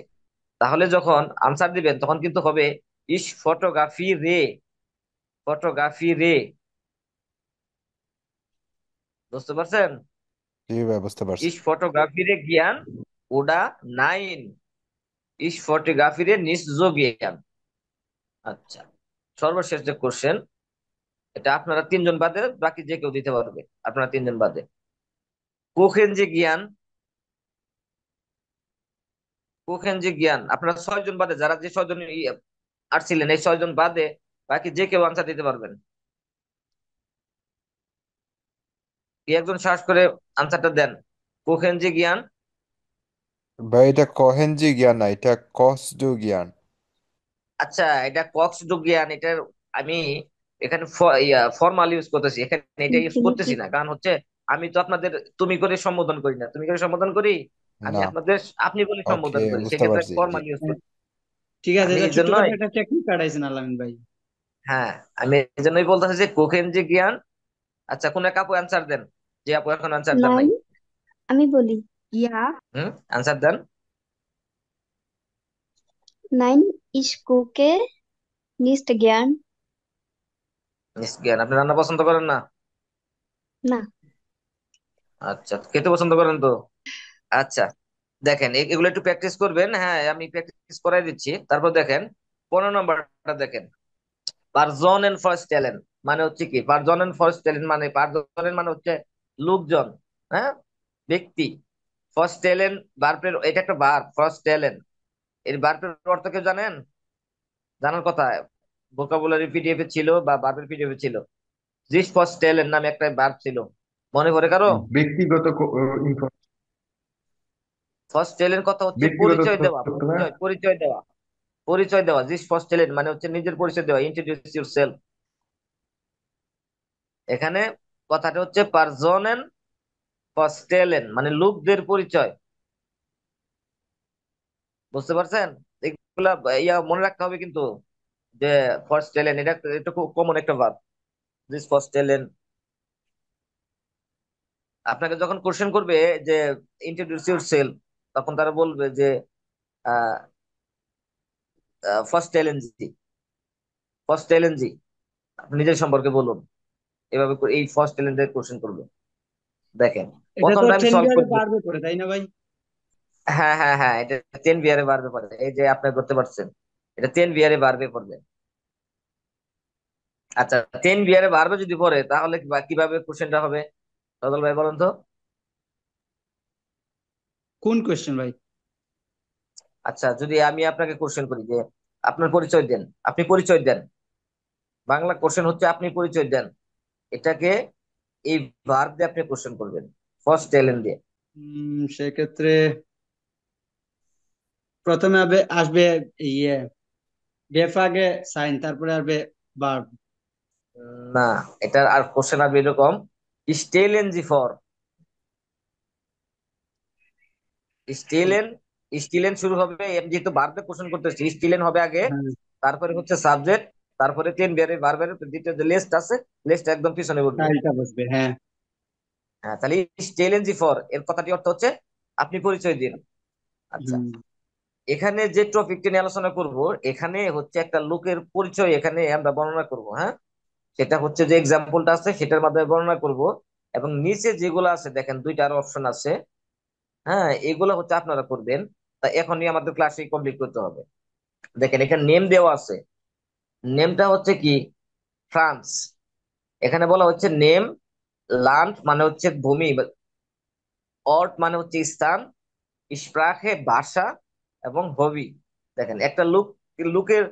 তাহলে যখন আনসার দিবেন তখন কিন্তু হবে ইস ফটোগ্রাফি রে, ফটোগ্রাফি রে। বুঝতে পারছেন? জি ভাই, বুঝতে পারছি। ইস ফটোগ্রাফি রে জ্ঞান ওডা 9, ইস ফটোগ্রাফি রে নিজ জ্ঞান। আচ্ছা, সর্বশেষ যে কোশ্চেন, এটা আপনারা তিনজন বাদে বাকি যে কেউ দিতে পারবে, আপনারা তিনজন বাদে। কোখেন যে জ্ঞান, কোখেন যে জ্ঞান, আপনারা 6 জন বাদে যারা যে 6 জন আসছিলেন, এই 6 জন বাদে বাকি যে কেউ আনসার দিতে পারবেন। কি একজন সাহস করে আনসারটা দেন। কোখেন যে জ্ঞান। ভাই এটা কহেনজি জ্ঞান না, এটা কসডু জ্ঞান। আচ্ছা, এটা কক্সডু জ্ঞান, এটার আমি এখানে ফর্মাল ইউজ করতেছি, এখানে এটা ইউজ করতেছি ইনফিনিটিভ। না, কারণ হচ্ছে আমি তো আপনাদের তুমি করে সম্বোধন করি না, তুমি করে সম্বোধন করি। আমি না। আপনাদের আপনি বলে ওকে, সম্বোধন করি, বুঝতে সেক্ষেত্রে পারছি, জি। ফর্মাল ইউজ হ্যাঁ, করি। ঠিক আছে, আমি এটা এই ছোটখাটো জন্যই একটা টেকনিক কাটাইছেন আলামিন ভাই। হ্যাঁ, আমি এই জন্যই বলতেছি যে কোকেন যে জ্ঞান। আচ্ছা, কোন এক আপু অ্যান্সার দেন, যে আপু এখন অ্যান্সার দেন নাই। নাইন, আমি বলি, ইয়া, অ্যান্সার দেন। নাইন ইস্কো के निष्ठ ज्ञान। মিস জ্ঞান, আপনি রান্না পছন্দ করেন না? না। আচ্ছা, খেতে পছন্দ করেন তো। আচ্ছা, দেখেন এগুলো একটু প্র্যাকটিস করবেন, হ্যাঁ আমি প্র্যাকটিস করাই দিচ্ছি। তারপর দেখেন 15 নম্বরটা দেখেন, পারজন এন্ড ফার্স্ট ট্যালেন্ট মানে হচ্ছে কি, পারজন এন্ড ফার্স্ট ট্যালেন্ট মানে পারজন মানে হচ্ছে লোকজন, হ্যাঁ, ব্যক্তি। ফার্স্ট ট্যালেন্ট ভার্বের, এটা একটা ভার্ব, ফার্স্ট ট্যালেন্ট, এর ভার্বের অর্থ কেউ জানেন? জানার কথা, ভোকাবুলারি পিডিএফ এ ছিল বা ভার্বের পিডিএফ এ ছিল। দিস ফার্স্ট ট্যালেন্ট নামে একটা ভার্ব ছিল, মনে পড়ে কারো? ব্যক্তিগত ফার্স্ট ট্যালেন্ট কথা হচ্ছে ব্যক্তিগত পরিচয় দেওয়া, তথ্য না। পরিচয় দেওয়া, পরিচয় দেওয়া। দিস ফার্স্ট ট্যালেন্ট মানে হচ্ছে নিজের পরিচয় দেওয়া, ইন্ট্রোডিউস ইউরসেলফ। এখানে কথাটা হচ্ছে পারজনেন ফার্স্ট ট্যালেন্ট মানে লোকদের পরিচয়। বুঝতে পারছেন? এগুলা মনে রাখতে হবে কিন্তু, যে ফার্স্ট ট্যালেন্ট এটা এটা খুব কমন একটা ভার্ব, দিস ফার্স্ট ট্যালেন্ট। আপনাকে যখন কোশ্চেন করবে যে ইন্ট্রোডিউস ইউরসেলফ, তখন তারা বলবে যে ফার্স্ট ট্যালেন্ট জি, ফার্স্ট ট্যালেন্ট জি, আপনি নিজের সম্পর্কে বলুন। এভাবে এই ফার্স্ট ট্যালেন্টের কোশ্চেন করবে। দেখেন, এটা তো প্রথমটা আমি টেন সলভ বিয়ারে করে দিই। পারবে পড়ে, তাই না ভাই? হ্যাঁ হ্যাঁ হ্যাঁ, এটা 10 বিয়ারে বাড়বে পারে, এই যে আপনি করতে পারছেন, এটা 10 বিয়ারে বাড়বে পড়বে। আচ্ছা, 10 বিয়ারে বাড়বে যদি পড়ে, তাহলে কিভাবে কোশ্চেনটা হবে? সদল ভাই বলেন তো। কোন কোয়েশ্চেন ভাই? আচ্ছা, যদি আমি আপনাকে কোশ্চেন করি যে আপনার পরিচয় দেন, আপনি পরিচয় দেন, বাংলা কোশ্চেন হচ্ছে আপনি পরিচয় দেন, এটাকে এই ভার্ব দিয়ে আপনি কোশ্চেন করবেন, ফার্স্ট ট্যালেন্ট দিয়ে। সেক্ষেত্রে প্রথমে আসবে ইয়ে, ডেফ আগে সাইন, তারপরে আসবে ভার্ব। না, এটার আর কোশ্চেন আসবে এরকম, স্টেলেন জি ফর, স্টিলেন, স্টিলেন শুরু হবে, যেহেতু ভার্বে কোশ্চেন করতেছি স্টিলেন হবে আগে, হ্যাঁ, তারপরে হচ্ছে সাবজেক্ট, তারপরে 10 বিয়ারের ভার্বের দ্বিতীয় যে লিস্ট আছে, লিস্ট একদম পিছনে উঠবে। সাইনটা বসবে, হ্যাঁ। হ্যাঁ, তাহলে স্টেলেন জি ফর এর কথাটি অর্থ হচ্ছে আপনি পরিচয় দিন। আচ্ছা, হুম, এখানে যে টপিকটি নিয়ে আলোচনা করব, এখানে হচ্ছে একটা লোকের পরিচয় এখানে আমরা বর্ণনা করব, হ্যাঁ, সেটা হচ্ছে যে এক্সাম্পলটা আছে সেটার মাধ্যমে বর্ণনা করব। এবং নিচে যেগুলো আছে দেখেন, দুইটা আরো অপশন আছে, হ্যাঁ, এগুলো হচ্ছে আপনারা করবেন। তা এখনই আমাদের ক্লাসে কমপ্লিট করতে হবে। দেখেন এখানে নেম দেওয়া আছে, নেমটা হচ্ছে কি, ফ্রান্স। এখানে বলা হচ্ছে নেম, লান্ড মানে হচ্ছে ভূমি, অর্ট মানে হচ্ছে স্থান, স্প্রাখে ভাষা, এবং হবি। দেখেন একটা লুকের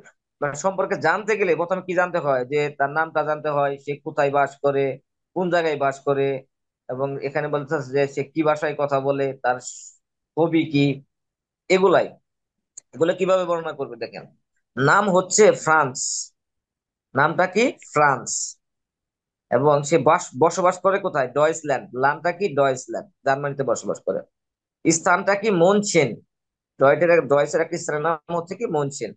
মানে সম্পর্কে জানতে গেলে প্রথমে কি জানতে হয়, যে তার নামটা জানতে হয়, সে কোথায় বাস করে, কোন জায়গায় বাস করে, এবং এখানে বলতে যে সে কি ভাষায় কথা বলে, তার হবি কি, এগুলাই, এগুলো কিভাবে বর্ণনা করবে দেখেন। নাম হচ্ছে ফ্রান্স, নামটা কি ফ্রান্স, এবং সে বসবাস করে কোথায়, ডয়েসল্যান্ড, নামটা কি ডয়েসল্যান্ড, জার্মানিতে বসবাস করে। স্থানটা কি মনচেন, ডয়েসের একটা স্থানের নাম হচ্ছে কি মনচেন।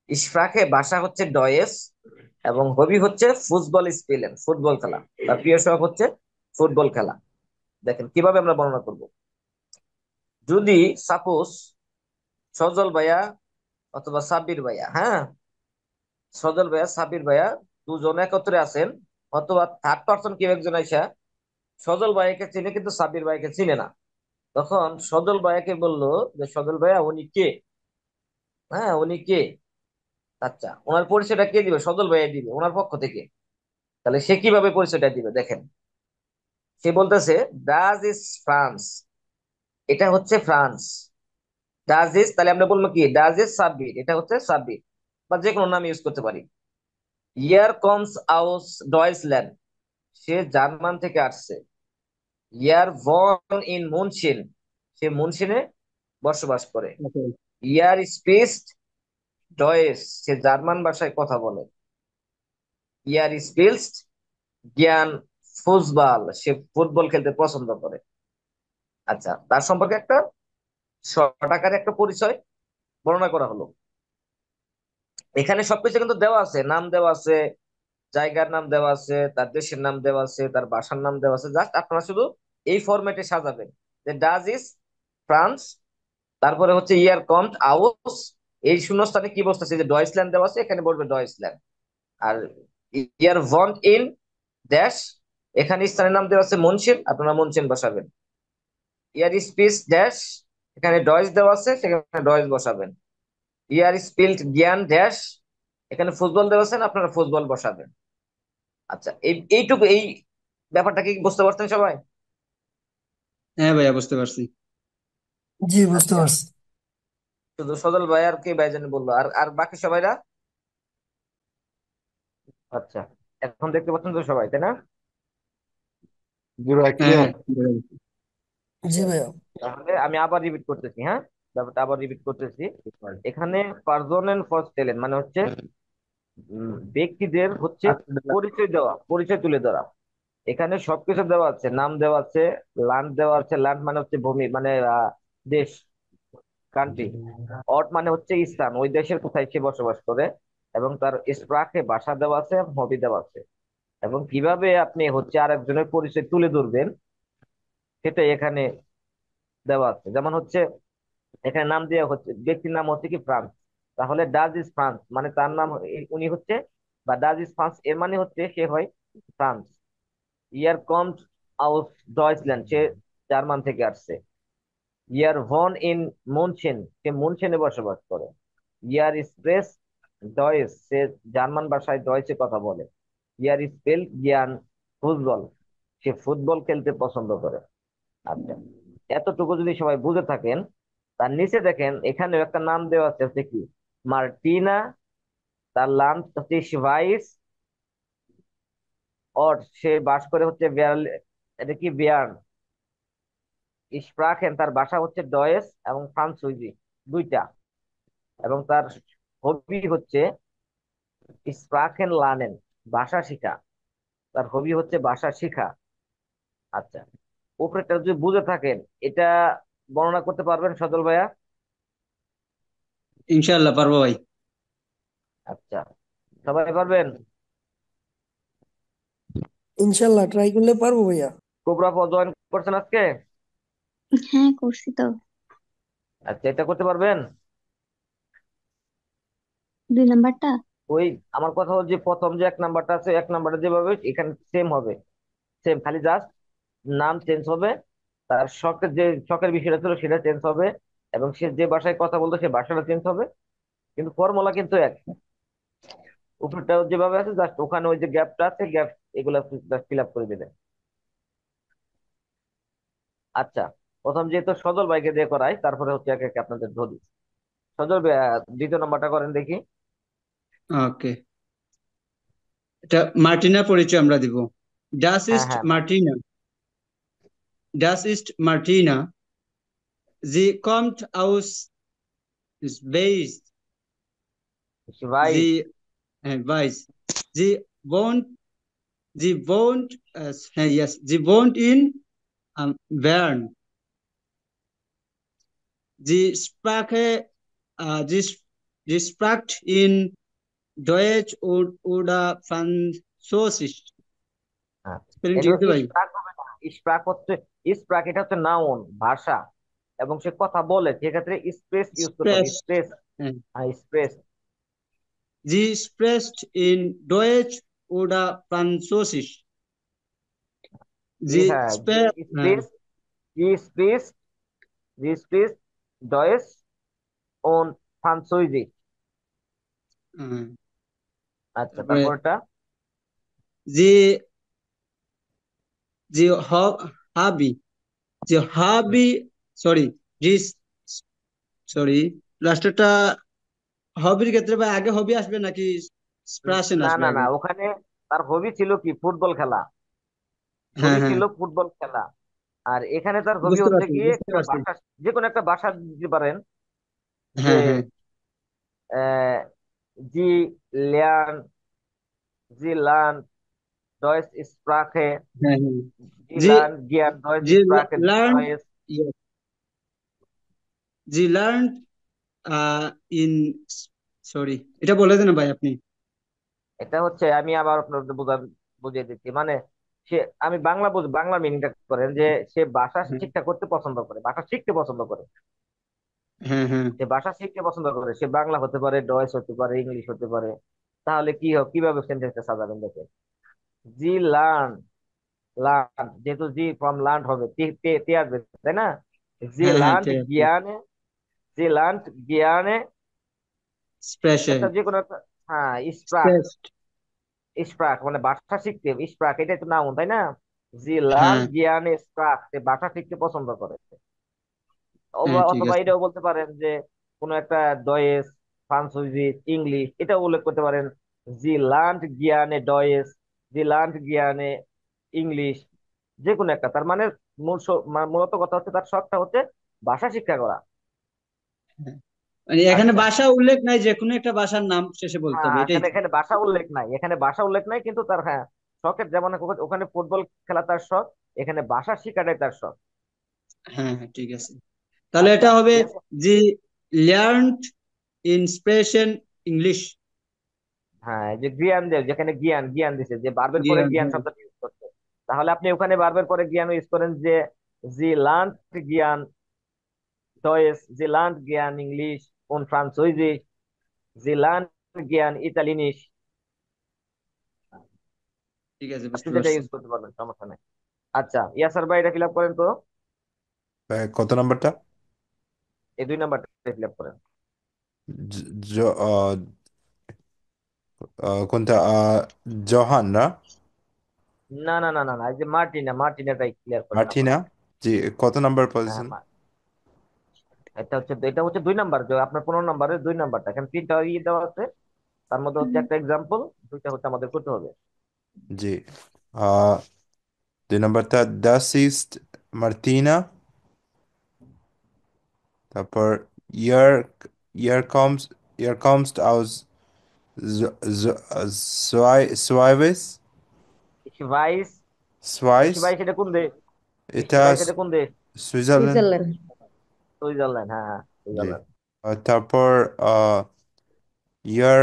স্প্রাখে ভাষা হচ্ছে ডয়েস, এবং হবি হচ্ছে ফুটবল স্পেলেন, ফুটবল খেলা, তার প্রিয় শখ হচ্ছে ফুটবল খেলা। দেখেন কিভাবে আমরা বর্ণনা করব, যদি সাপোজ সজল ভাইয়া অথবা সাব্বির ভাইয়া, হ্যাঁ, সজল ভাইয়া সাব্বির ভাইয়া দুজন একত্রে আছেন, অথবা থার্ড পার্সন কেউ একজন আইসা সজল ভাইয়াকে চিনে কিন্তু সাব্বির ভাইয়াকে চিনে না, তখন সজল ভাইয়াকে বললো যে সজল ভাইয়া উনি কে, হ্যাঁ উনি কে। আচ্ছা, ওনার পরিচয়টা কে দিবে, সজল ভাইয়া দিবে ওনার পক্ষ থেকে। তাহলে সে কিভাবে পরিচয়টা দিবে দেখেন, সে বলতেছে ডাজ ইজ ফ্রান্স, এটা হচ্ছে ফ্রান্স। ডাজ ইজ, তাহলে আমরা বলবো কি, ডাজ ইজ সাব্বির, এটা হচ্ছে সাব্বির, বা যে কোনো নাম ইউজ করতে পারি। ইয়ার কমস আউস ডয়েচল্যান্ড, সে জার্মান থেকে আসছে। ইয়ার ভন ইন মুনশিন, সে মুনশিনে বসবাস করে। ওকে। ইয়ার স্পিস্ট ডয়েস, সে জার্মান ভাষায় কথা বলে। ইয়ার স্পিলস্ট জ্ঞান ফুটবল, সে ফুটবল খেলতে পছন্দ করে। আচ্ছা, তার সম্পর্কে একটা শর্ট আকারে একটা পরিচয় বর্ণনা করা হলো। এখানে সবকিছু কিন্তু দেওয়া আছে, নাম দেওয়া আছে, জায়গার নাম দেওয়া আছে, তার দেশের নাম দেওয়া আছে, তার বাসার নাম দেওয়া আছে। জাস্ট আপনারা শুধু এই ফরম্যাটে সাজাবেন যে ডাজ ইজ ফ্রান্স, তারপরে হচ্ছে ইয়ার কমড আউস, এই শূন্যস্থানে কি বসতেছে, যে ডয়েচল্যান্ড দেওয়া আছে, এখানে বলবে ডয়েচল্যান্ড। আর ইয়ার ভন্ট ইন ড্যাশ, এখানে স্থানের নাম দেওয়া আছে মনসিন, আপনারা মনসিন বসাবেন। ইয়ার স্পিচ ড্যাশ, এখানে ডয়েস দেওয়া আছে, সেখানে ডয়েস বসাবেন। ইয়ার স্পিল্ড জ্ঞান ড্যাশ, এখানে ফুটবল দেওয়া আছে, আপনারা ফুটবল বসাবেন। আচ্ছা, এইটুকু, এই ব্যাপারটা কি বুঝতে পারছেন সবাই? হ্যাঁ ভাইয়া, বুঝতে পারছি। জি, বুঝতে আচ্ছা, পারছি। শুধু সজল ভাই আর কি ভাইজান বললো, আর আর বাকি সবাইরা? আচ্ছা, এখন দেখতে পাচ্ছেন তো সবাই, তাই না? জি ভাই, হ্যাঁ ক্লিয়ার। হ্যাঁ, বুঝতে পারছি। জি ভাইয়া। তাহলে আমি আবার রিপিট করতেছি, হ্যাঁ, ব্যাপারটা আবার রিপিট করতেছি। এখানে পার্সন ফার্স্ট এলেন মানে হচ্ছে ব্যক্তিদের হচ্ছে পরিচয় দেওয়া, পরিচয় তুলে ধরা। এখানে সবকিছু দেওয়া আছে, নাম দেওয়া আছে, ল্যান্ড দেওয়া আছে, ল্যান্ড মানে হচ্ছে ভূমি, মানে দেশ, কান্ট্রি। অট মানে হচ্ছে স্থান, ওই দেশের কোথায় সে বসবাস করে। এবং তার স্প্রাকে ভাষা দেওয়া আছে, হবি দেওয়া আছে। এবং কিভাবে আপনি হচ্ছে আরেকজনের পরিচয় তুলে ধরবেন, সেটাই এখানে দেওয়া আছে। যেমন হচ্ছে এখানে নাম দেওয়া হচ্ছে, ব্যক্তির নাম হচ্ছে কি ফ্রান্স, তাহলে ডাজ ইজ ফ্রান্স মানে তার নাম, উনি হচ্ছে, বা ডাজ ইজ ফ্রান্স এর মানে হচ্ছে সে হয় ফ্রান্স। ইয়ার কমস আউস ডয়েচল্যান্ড, সে জার্মান থেকে আসছে। ইয়ার ভন ইন মুনশেন, সে মুনশেনে বসবাস করে। ইয়ার স্প্রেস ডয়েস, সে জার্মান ভাষায় ডয়েচে কথা বলে। ইয়ার স্পেল জ্ঞান ফুটবল, সে ফুটবল খেলতে পছন্দ করে। আচ্ছা, এতটুকু যদি সবাই বুঝে থাকেন, তার নিচে দেখেন এখানেও একটা নাম দেওয়া আছে, হচ্ছে কি, মার্টিনা। তার নাম হচ্ছে শিভাইস অর, সে বাস করে হচ্ছে এটা কি বিয়ার্ন স্প্রাখেন, তার ভাষা হচ্ছে ডয়েস এবং ফ্রান্সুইজি, দুইটা। এবং তার হবি হচ্ছে স্প্রাখেন লার্নেন, ভাষা শিখা, তার হবি হচ্ছে ভাষা শিখা। আচ্ছা, উপরেটা যদি বুঝে থাকেন, এটা বর্ণনা করতে পারবেন সজল ভাইয়া? ইনশাআল্লাহ পারবো ভাই। আচ্ছা, সবাই পারবেন? ইনশাল্লাহ ট্রাই করলে পারবো ভাইয়া। কোবরা জয়েন করছেন আজকে? হ্যাঁ, করছি তো। আচ্ছা, এটা করতে পারবেন? 2 নাম্বারটা। ওই আমার কথা হচ্ছে, প্রথম যে 1 নাম্বারটা আছে, 1 নাম্বারটা যেভাবে এখানে সেম হবে, সেম, খালি জাস্ট নাম চেঞ্জ হবে, তার শখের যে শখের বিষয়টা ছিল সেটা চেঞ্জ হবে, এবং সে যে ভাষায় কথা বলতো সে ভাষাটা চেঞ্জ হবে, কিন্তু ফর্মুলা কিন্তু এক। উপরটা যেভাবে আছে, জাস্ট ওখানে ওই যে গ্যাপটা আছে, গ্যাপ এগুলা জাস্ট ফিল আপ করে দেবেন। আচ্ছা, প্রথম যেহেতু সজল ভাইকে দিয়ে করাই, তারপরে হচ্ছে একে একে আপনাদের ধরি। সজল ভাই, দ্বিতীয় নাম্বারটা করেন দেখি। ওকে, এটা মার্টিনা পরিচয় আমরা দিব। ডাস হ্যাঁ ইস্ট হ্যাঁ, মার্টিনা, ডাস ইস্ট মার্টিনা, জি কমট আউস বেইস, ভাই। জি বাইস, জি wohnt, G wohnt, yes, G wohnt in Bern. Sie sprache, sie sprach in Deutsch oder Französisch. হ্যাঁ, স্পেলিং এটা ঠিক আছে ভাই? স্প্রাক হবে না, স্প্রাক হচ্ছে, স্প্রাক এটা হচ্ছে নাউন, ভাষা, এবং সে কথা বলে, সেক্ষেত্রে স্পেস ইউজ করতে হবে, স্প্রেস, স্পেস। হ্যাঁ। Space. Sie spricht in Deutsch oder Französisch. Sie হ্যাঁ, spricht, স্পেস, স্পেস, স্পেস ডয়েস অন ফ্রান্সুইজি। আচ্ছা, তারপরে তারপরটা? sie জি হাবি, জি হাবি, সরি, জি সরি, লাস্টেরটা হবির ক্ষেত্রে ভাই আগে হবি আসবে নাকি স্প্রাশন না আসবে না না, আগে? ওখানে তার হবি ছিল কি ফুটবল খেলা। হ্যাঁ হবি হ্যাঁ, ছিল ফুটবল খেলা। আর এখানে তার হবি বুঝতে হচ্ছে পারছি কি বুঝতে একটা পারছি। ভাষা, যে কোনো একটা ভাষা দিতে পারেন যে হ্যাঁ হ্যাঁ আহ, জি লেয়ার্ন, জি লার্ন ডয়েস স্প্রাখে, হ্যাঁ হ্যাঁ, জি জি লার্ন গিয়ার ডয়েস জি স্প্রাখে লার্ন, ডয়েস। জি লার্ন ইন, সরি, এটা বলে দেন ভাই আপনি। এটা হচ্ছে, আমি আবার আপনাদের বুঝিয়ে দিচ্ছি মানে, সে, আমি বাংলা মিনিংটা করেন যে সে ভাষা হ্যাঁ শিক্ষা করতে পছন্দ করে, ভাষা শিখতে পছন্দ করে। হ্যাঁ হ্যাঁ, সে ভাষা শিখতে পছন্দ করে, সে বাংলা হতে পারে, ডয়েস হতে পারে, ইংলিশ হতে পারে। তাহলে কি হবে, কিভাবে সেন্টেন্সটা সাজাবেন দেখে। জি লার্ন, লার্ন যেহেতু জি ফ্রম লার্ন হবে, তে তে তে আসবে, তাই না? জি হ্যাঁ হ্যাঁ, লার্ন ঠিক আছে। জ্ঞানে, জি লার্ন জ্ঞানে, স্প্রেশন, একটা যে কোনো একটা, হ্যাঁ স্প্রাক, স্প্রেস্ট, স্প্রাক মানে ভাষা শিখতে, স্প্রাক এটা তো নাউন তাই না? জি লার্ন হ্যাঁ জ্ঞানে স্প্রাক, সে ভাষা শিখতে পছন্দ করে। হ্যাঁ, ঠিক অথবা আছে। এটাও বলতে পারেন যে কোনো একটা ডয়েস, ফ্রান্সুইজি, ইংলিশ, এটা উল্লেখ করতে পারেন। জি লার্ন জ্ঞানে ডয়েস, জি লার্ন জ্ঞানে ইংলিশ, যে কোনো একটা। তার মানে মূলত কথা হচ্ছে, তার শখটা হচ্ছে ভাষা শিক্ষা করা। হ্যাঁ। মানে এখানে আচ্ছা, ভাষা উল্লেখ নাই, যে কোনো একটা ভাষার নাম শেষে বলতে হ্যাঁ হবে, এটাই এখানে তো? এখানে ভাষা উল্লেখ নাই, এখানে ভাষা উল্লেখ নাই, কিন্তু তার, হ্যাঁ, শখের, যেমন ওখানে ফুটবল খেলা তার শখ, এখানে ভাষা শিখাটাই তার শখ। হ্যাঁ হ্যাঁ, ঠিক আছে। তাহলে আচ্ছা, এটা হবে yes, জি লার্ন ইন্সপিরেশন ইংলিশ। হ্যাঁ, এই যে জ্ঞান দেয়, যেখানে জ্ঞান জ্ঞান দিছে, যে বারবার জি পরে হ্যাঁ জ্ঞান শব্দটা ইউজ করছে, তাহলে আপনি ওখানে বারবার পরে জ্ঞান ইউজ করেন যে জি লার্ন জ্ঞান Deutsch, sie lernt gern Englisch und Französisch, sie lernt gern Italienisch। ঠিক আছে, আপনি বুঝতে যেটা পারছি। ইউজ করতে পারবেন, সমস্যা নেই। আচ্ছা, ইয়াসার ভাই, এটা ফিল আপ করেন তো, কত নাম্বারটা? এই 2 নাম্বারটা ফিল আপ করেন। জ- জ- আহ, কোনটা জহান না? না না না না না, এই যে মার্টিনা, মার্টিনাটাই ক্লিয়ার করেন মার্টিনা। আপাতত। জি, কত নাম্বার হ্যাঁ, পজিশন? এটা হচ্ছে 2 নাম্বার, যে আপনার 15 নাম্বারের 2 নাম্বারটা, এখানে 3টা দেওয়া আছে, তার মধ্যে হচ্ছে একটা এক্সাম্পল, 2টা হচ্ছে আমাদের করতে হবে। জি, আহ 2 নাম্বারটা das ist Martina, তারপর ihr ihr kommst ihr kommst aus Schweiz, Ich weiß, ich Schweiz, weiß এটা কোন দেশ? Ich এটা weiß এটা কোন দেশ? সুইজারল্যান্ড। সুইজারল্যান্ড। সুইজারল্যান্ড, হ্যাঁ হ্যাঁ, জি, সুইজারল্যান্ড। তারপর ihr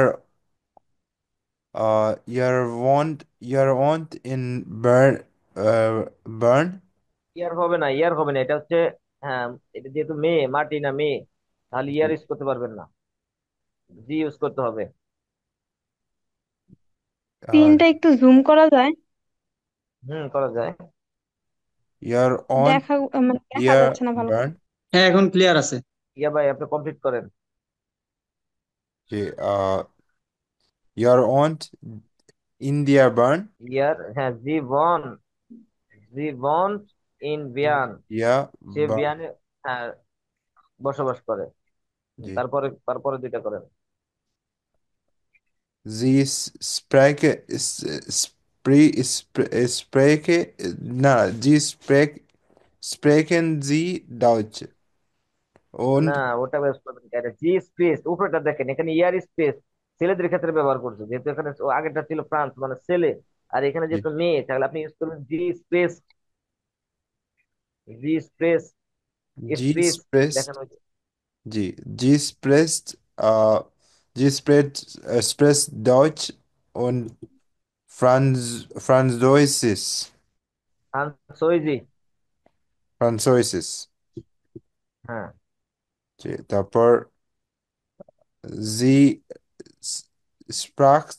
ihr wohnt in Bern, ইয়ার হবে না, এটা হচ্ছে, হ্যাঁ, এটা যেহেতু মেয়ে, মার্টিনা মেয়ে, তাহলে জি, ইয়ার ইউজ করতে পারবেন না, জি ইউজ করতে হবে। আহ, সিনটা একটু জুম করা যায়? করা যায়। ihr wohnt দেখা মানে দেখা ihr যাচ্ছে না ভালো করে। Bern, হ্যাঁ, এখন ক্লিয়ার আছে। ইয়া ভাই, আপনি কমপ্লিট করেন। জি, ihr wohnt in der Bern, ইয়ার, হ্যাঁ, জি বন in Beant, ja, say Bern, বিয়ানে, হ্যাঁ, বসবাস করে। জি, তারপরে 2টা করেন। sie spreche, na, sprechen sie Deutsch না, und ওটা বেশ করবেন কেন, জি স্পেস উপরেটা দেখেন, এখানে ইয়ার স্পেস ছেলেদের ক্ষেত্রে ব্যবহার করছে, যেহেতু এখানে আগেরটা ছিল ফ্রান্স মানে ছেলে, আর এখানে জি, যেহেতু মেয়ে, তাহলে আপনি ইউজ করবেন জি স্পেস, জি স্পেস, sie স্পেস, দেখেন spricht, ওই যে, জি, sie spricht Deutsch und Französisch, ফ্রান্সোইজি, Französisch, হ্যাঁ জি, তারপর sie sprach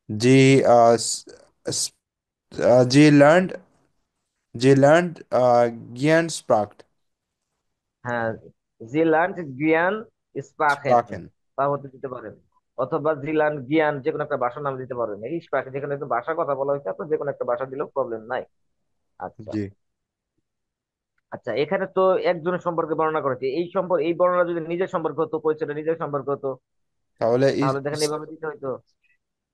die sie lernt gern sprach হ্যাঁ, জি লার্ন জ্ঞান স্প্রাখেন, sprachen, তা হতে দিতে পারেন। অথবা জিলান, গিয়ান, যে কোনো একটা ভাষার নাম দিতে পারবেন। ইস পাখি, যেখানে একটু ভাষার কথা বলা হয়েছে, আপনার যে কোনো একটা ভাষা দিলেও প্রবলেম নাই। আচ্ছা। জি। আচ্ছা, এখানে তো একজনের সম্পর্কে বর্ণনা করেছে, এই বর্ণনা যদি নিজের সম্পর্কে হতো, পরিচয়টা নিজের সম্পর্কে হতো, তাহলে তাহলে দেখেন এভাবে দিতে হইতো।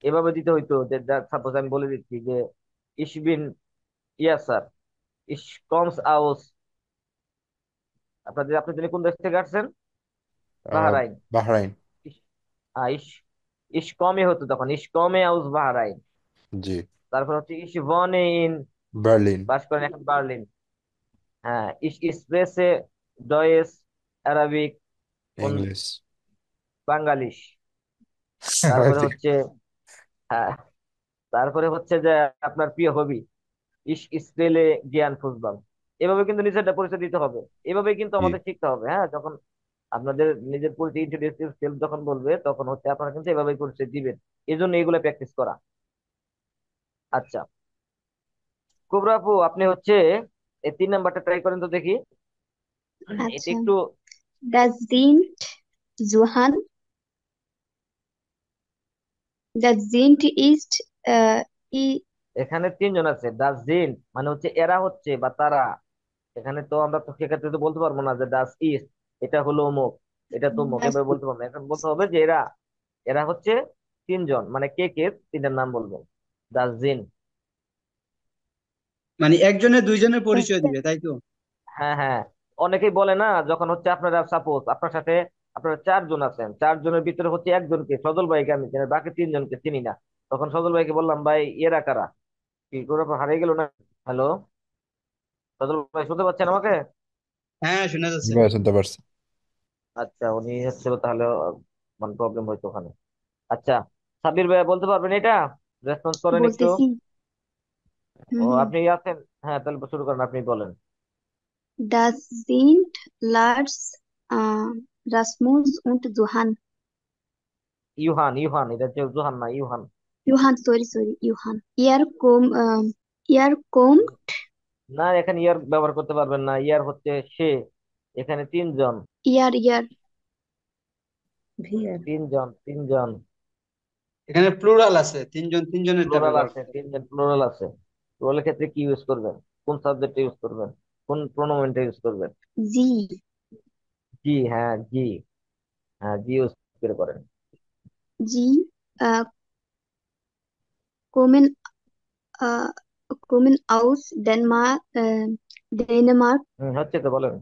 এভাবে দিতে হইতো যে, সাপোজ আমি বলে দিচ্ছি যে, ইসবিন ইয়াসার, ইস কমস আউস, আপনি তিনি কোন দেশ থেকে আসছেন? আহ, বাহরাইন। বাহরাইন। ইস ইস ইস কমে হতো তখন, ইস কমে আউস বাহরাইন। জি। তারপর হচ্ছে ইস ভনে ইন, বার্লিন। বাস করেন এখন বার্লিন। হ্যাঁ, ইস স্প্রেসে ডয়েস আরাবিক und ইংলিশ। বাঙ্গালিশ। তারপরে হচ্ছে, হ্যাঁ, তারপরে হচ্ছে যে আপনার প্রিয় হবি, ইস স্পেলে জ্ঞান ফুসবাল। এভাবে কিন্তু নিজেরটা পরিচয় দিতে হবে। এভাবে কিন্তু জি। আমাদের শিখতে হবে। হ্যাঁ, যখন আপনাদের নিজের পরিচয়, ইন্ট্রোডিউস সেলফ যখন বলবে, তখন হচ্ছে আপনারা কিন্তু এভাবেই পরিচয় দিবেন। এই জন্য এগুলো প্র্যাকটিস করা। আচ্ছা, কুবরা আপু, আপনি হচ্ছে এই 3 নাম্বারটা ট্রাই করেন তো দেখি। এটা আচ্ছা, একটু, das sind Johann, das sind ist i এখানে 3 জন আছে, ডাস্টবিন মানে হচ্ছে এরা হচ্ছে বা তারা। এখানে তো আমরা তো সেক্ষেত্রে তো বলতে পারবো না যে ডাস ইস, এটা হলো অমুক, এটা তো অমুক, das এভাবে বলতে পারবো না। এখন বলতে হবে যে এরা, এরা হচ্ছে 3 জন, মানে কে কে, তিনটার নাম বলবেন। ডাস্টবিন। মানে একজনের দুইজনের das পরিচয় দিবে, তাই তো? হ্যাঁ, হ্যাঁ। অনেকেই বলে না, যখন হচ্ছে আপনারা সাপোজ আপনার সাথে আপনারা 4 জন আছেন, 4 জনের ভিতরে হচ্ছে একজনকে, সজল ভাইকে আমি চিনি, বাকি 3 জনকে চিনি না। তখন সজল ভাইকে বললাম, ভাই এরা কারা, কি করে হারিয়ে গেল না? হ্যালো, সজল ভাই শুনতে পাচ্ছেন আমাকে? হ্যাঁ, শোনা যাচ্ছে। শুনতে পারছি। আচ্ছা, উনি হচ্ছে তাহলে মানে প্রবলেম হয়তো ওখানে। আচ্ছা, সাবির ভাই বলতে পারবেন এটা? রেসপন্স করেন একটু। বলতেছি। ও, হুম, আপনি আছেন? হ্যাঁ, তাহলে শুরু করেন, আপনি বলেন। das sind Lars, Rasmus und Johann. Yohan, Yohan, এটা হচ্ছে জোহান না, Yohan. Johann, sorry, Johann. Ihr kommt, না, এখানে ইয়ার ব্যবহার করতে পারবেন না, ইয়ার হচ্ছে সে। এখানে 3 জন। ihr, 3 জন। এখানে প্লুরাল আছে, তিনজন তিনজনেরটা প্লোরাল ব্যবহার আছে, করতে হবে। 3 জন প্লোরাল আছে। প্লোরালের ক্ষেত্রে কি ইউজ করবেন? কোন সাবজেক্ট ইউজ করবেন? কোন প্রোনোমেনটা ইউজ করবেন? sie, জি, হ্যাঁ, জি। হ্যাঁ, জি ইউজ করে করেন। sie äh, kommen, äh, kommen aus Dänemark. হচ্ছে তো, বলেন।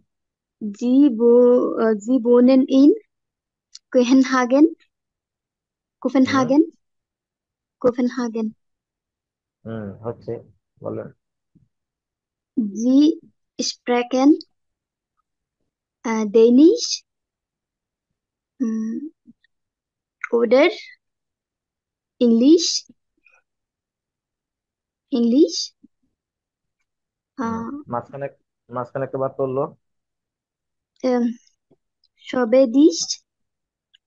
Sie wohnen in Kopenhagen, hmm, Kopenhagen, Kopenhagen. হচ্ছে, বলেন। Sie sprechen Dänisch mm, oder Englisch, Englisch, হুম, äh, মাঝখানে মাঝখানে একটা বার করলো। ähm, Schwedisch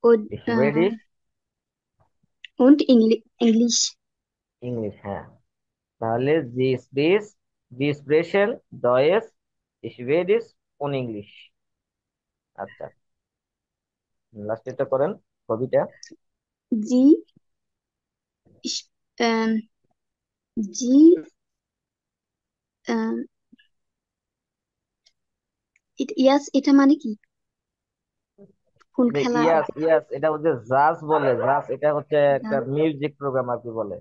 und, Swedish, Englisch. English, হ্যাঁ। তাহলে জি স্পিস, জি স্প্রেশন, ডয়েস, সুইডিশ, কোন ইংলিশ। আচ্ছা, লাস্ট এটা করেন, কবিটা। Sie, ich, sie, ähm, yes, এটা মানে কি? কোন খেলা? ইয়াস, ইয়াস, এটা হচ্ছে জাজ বলে, জাজ, এটা হচ্ছে একটা Yes. মিউজিক প্রোগ্রাম আর কি বলে।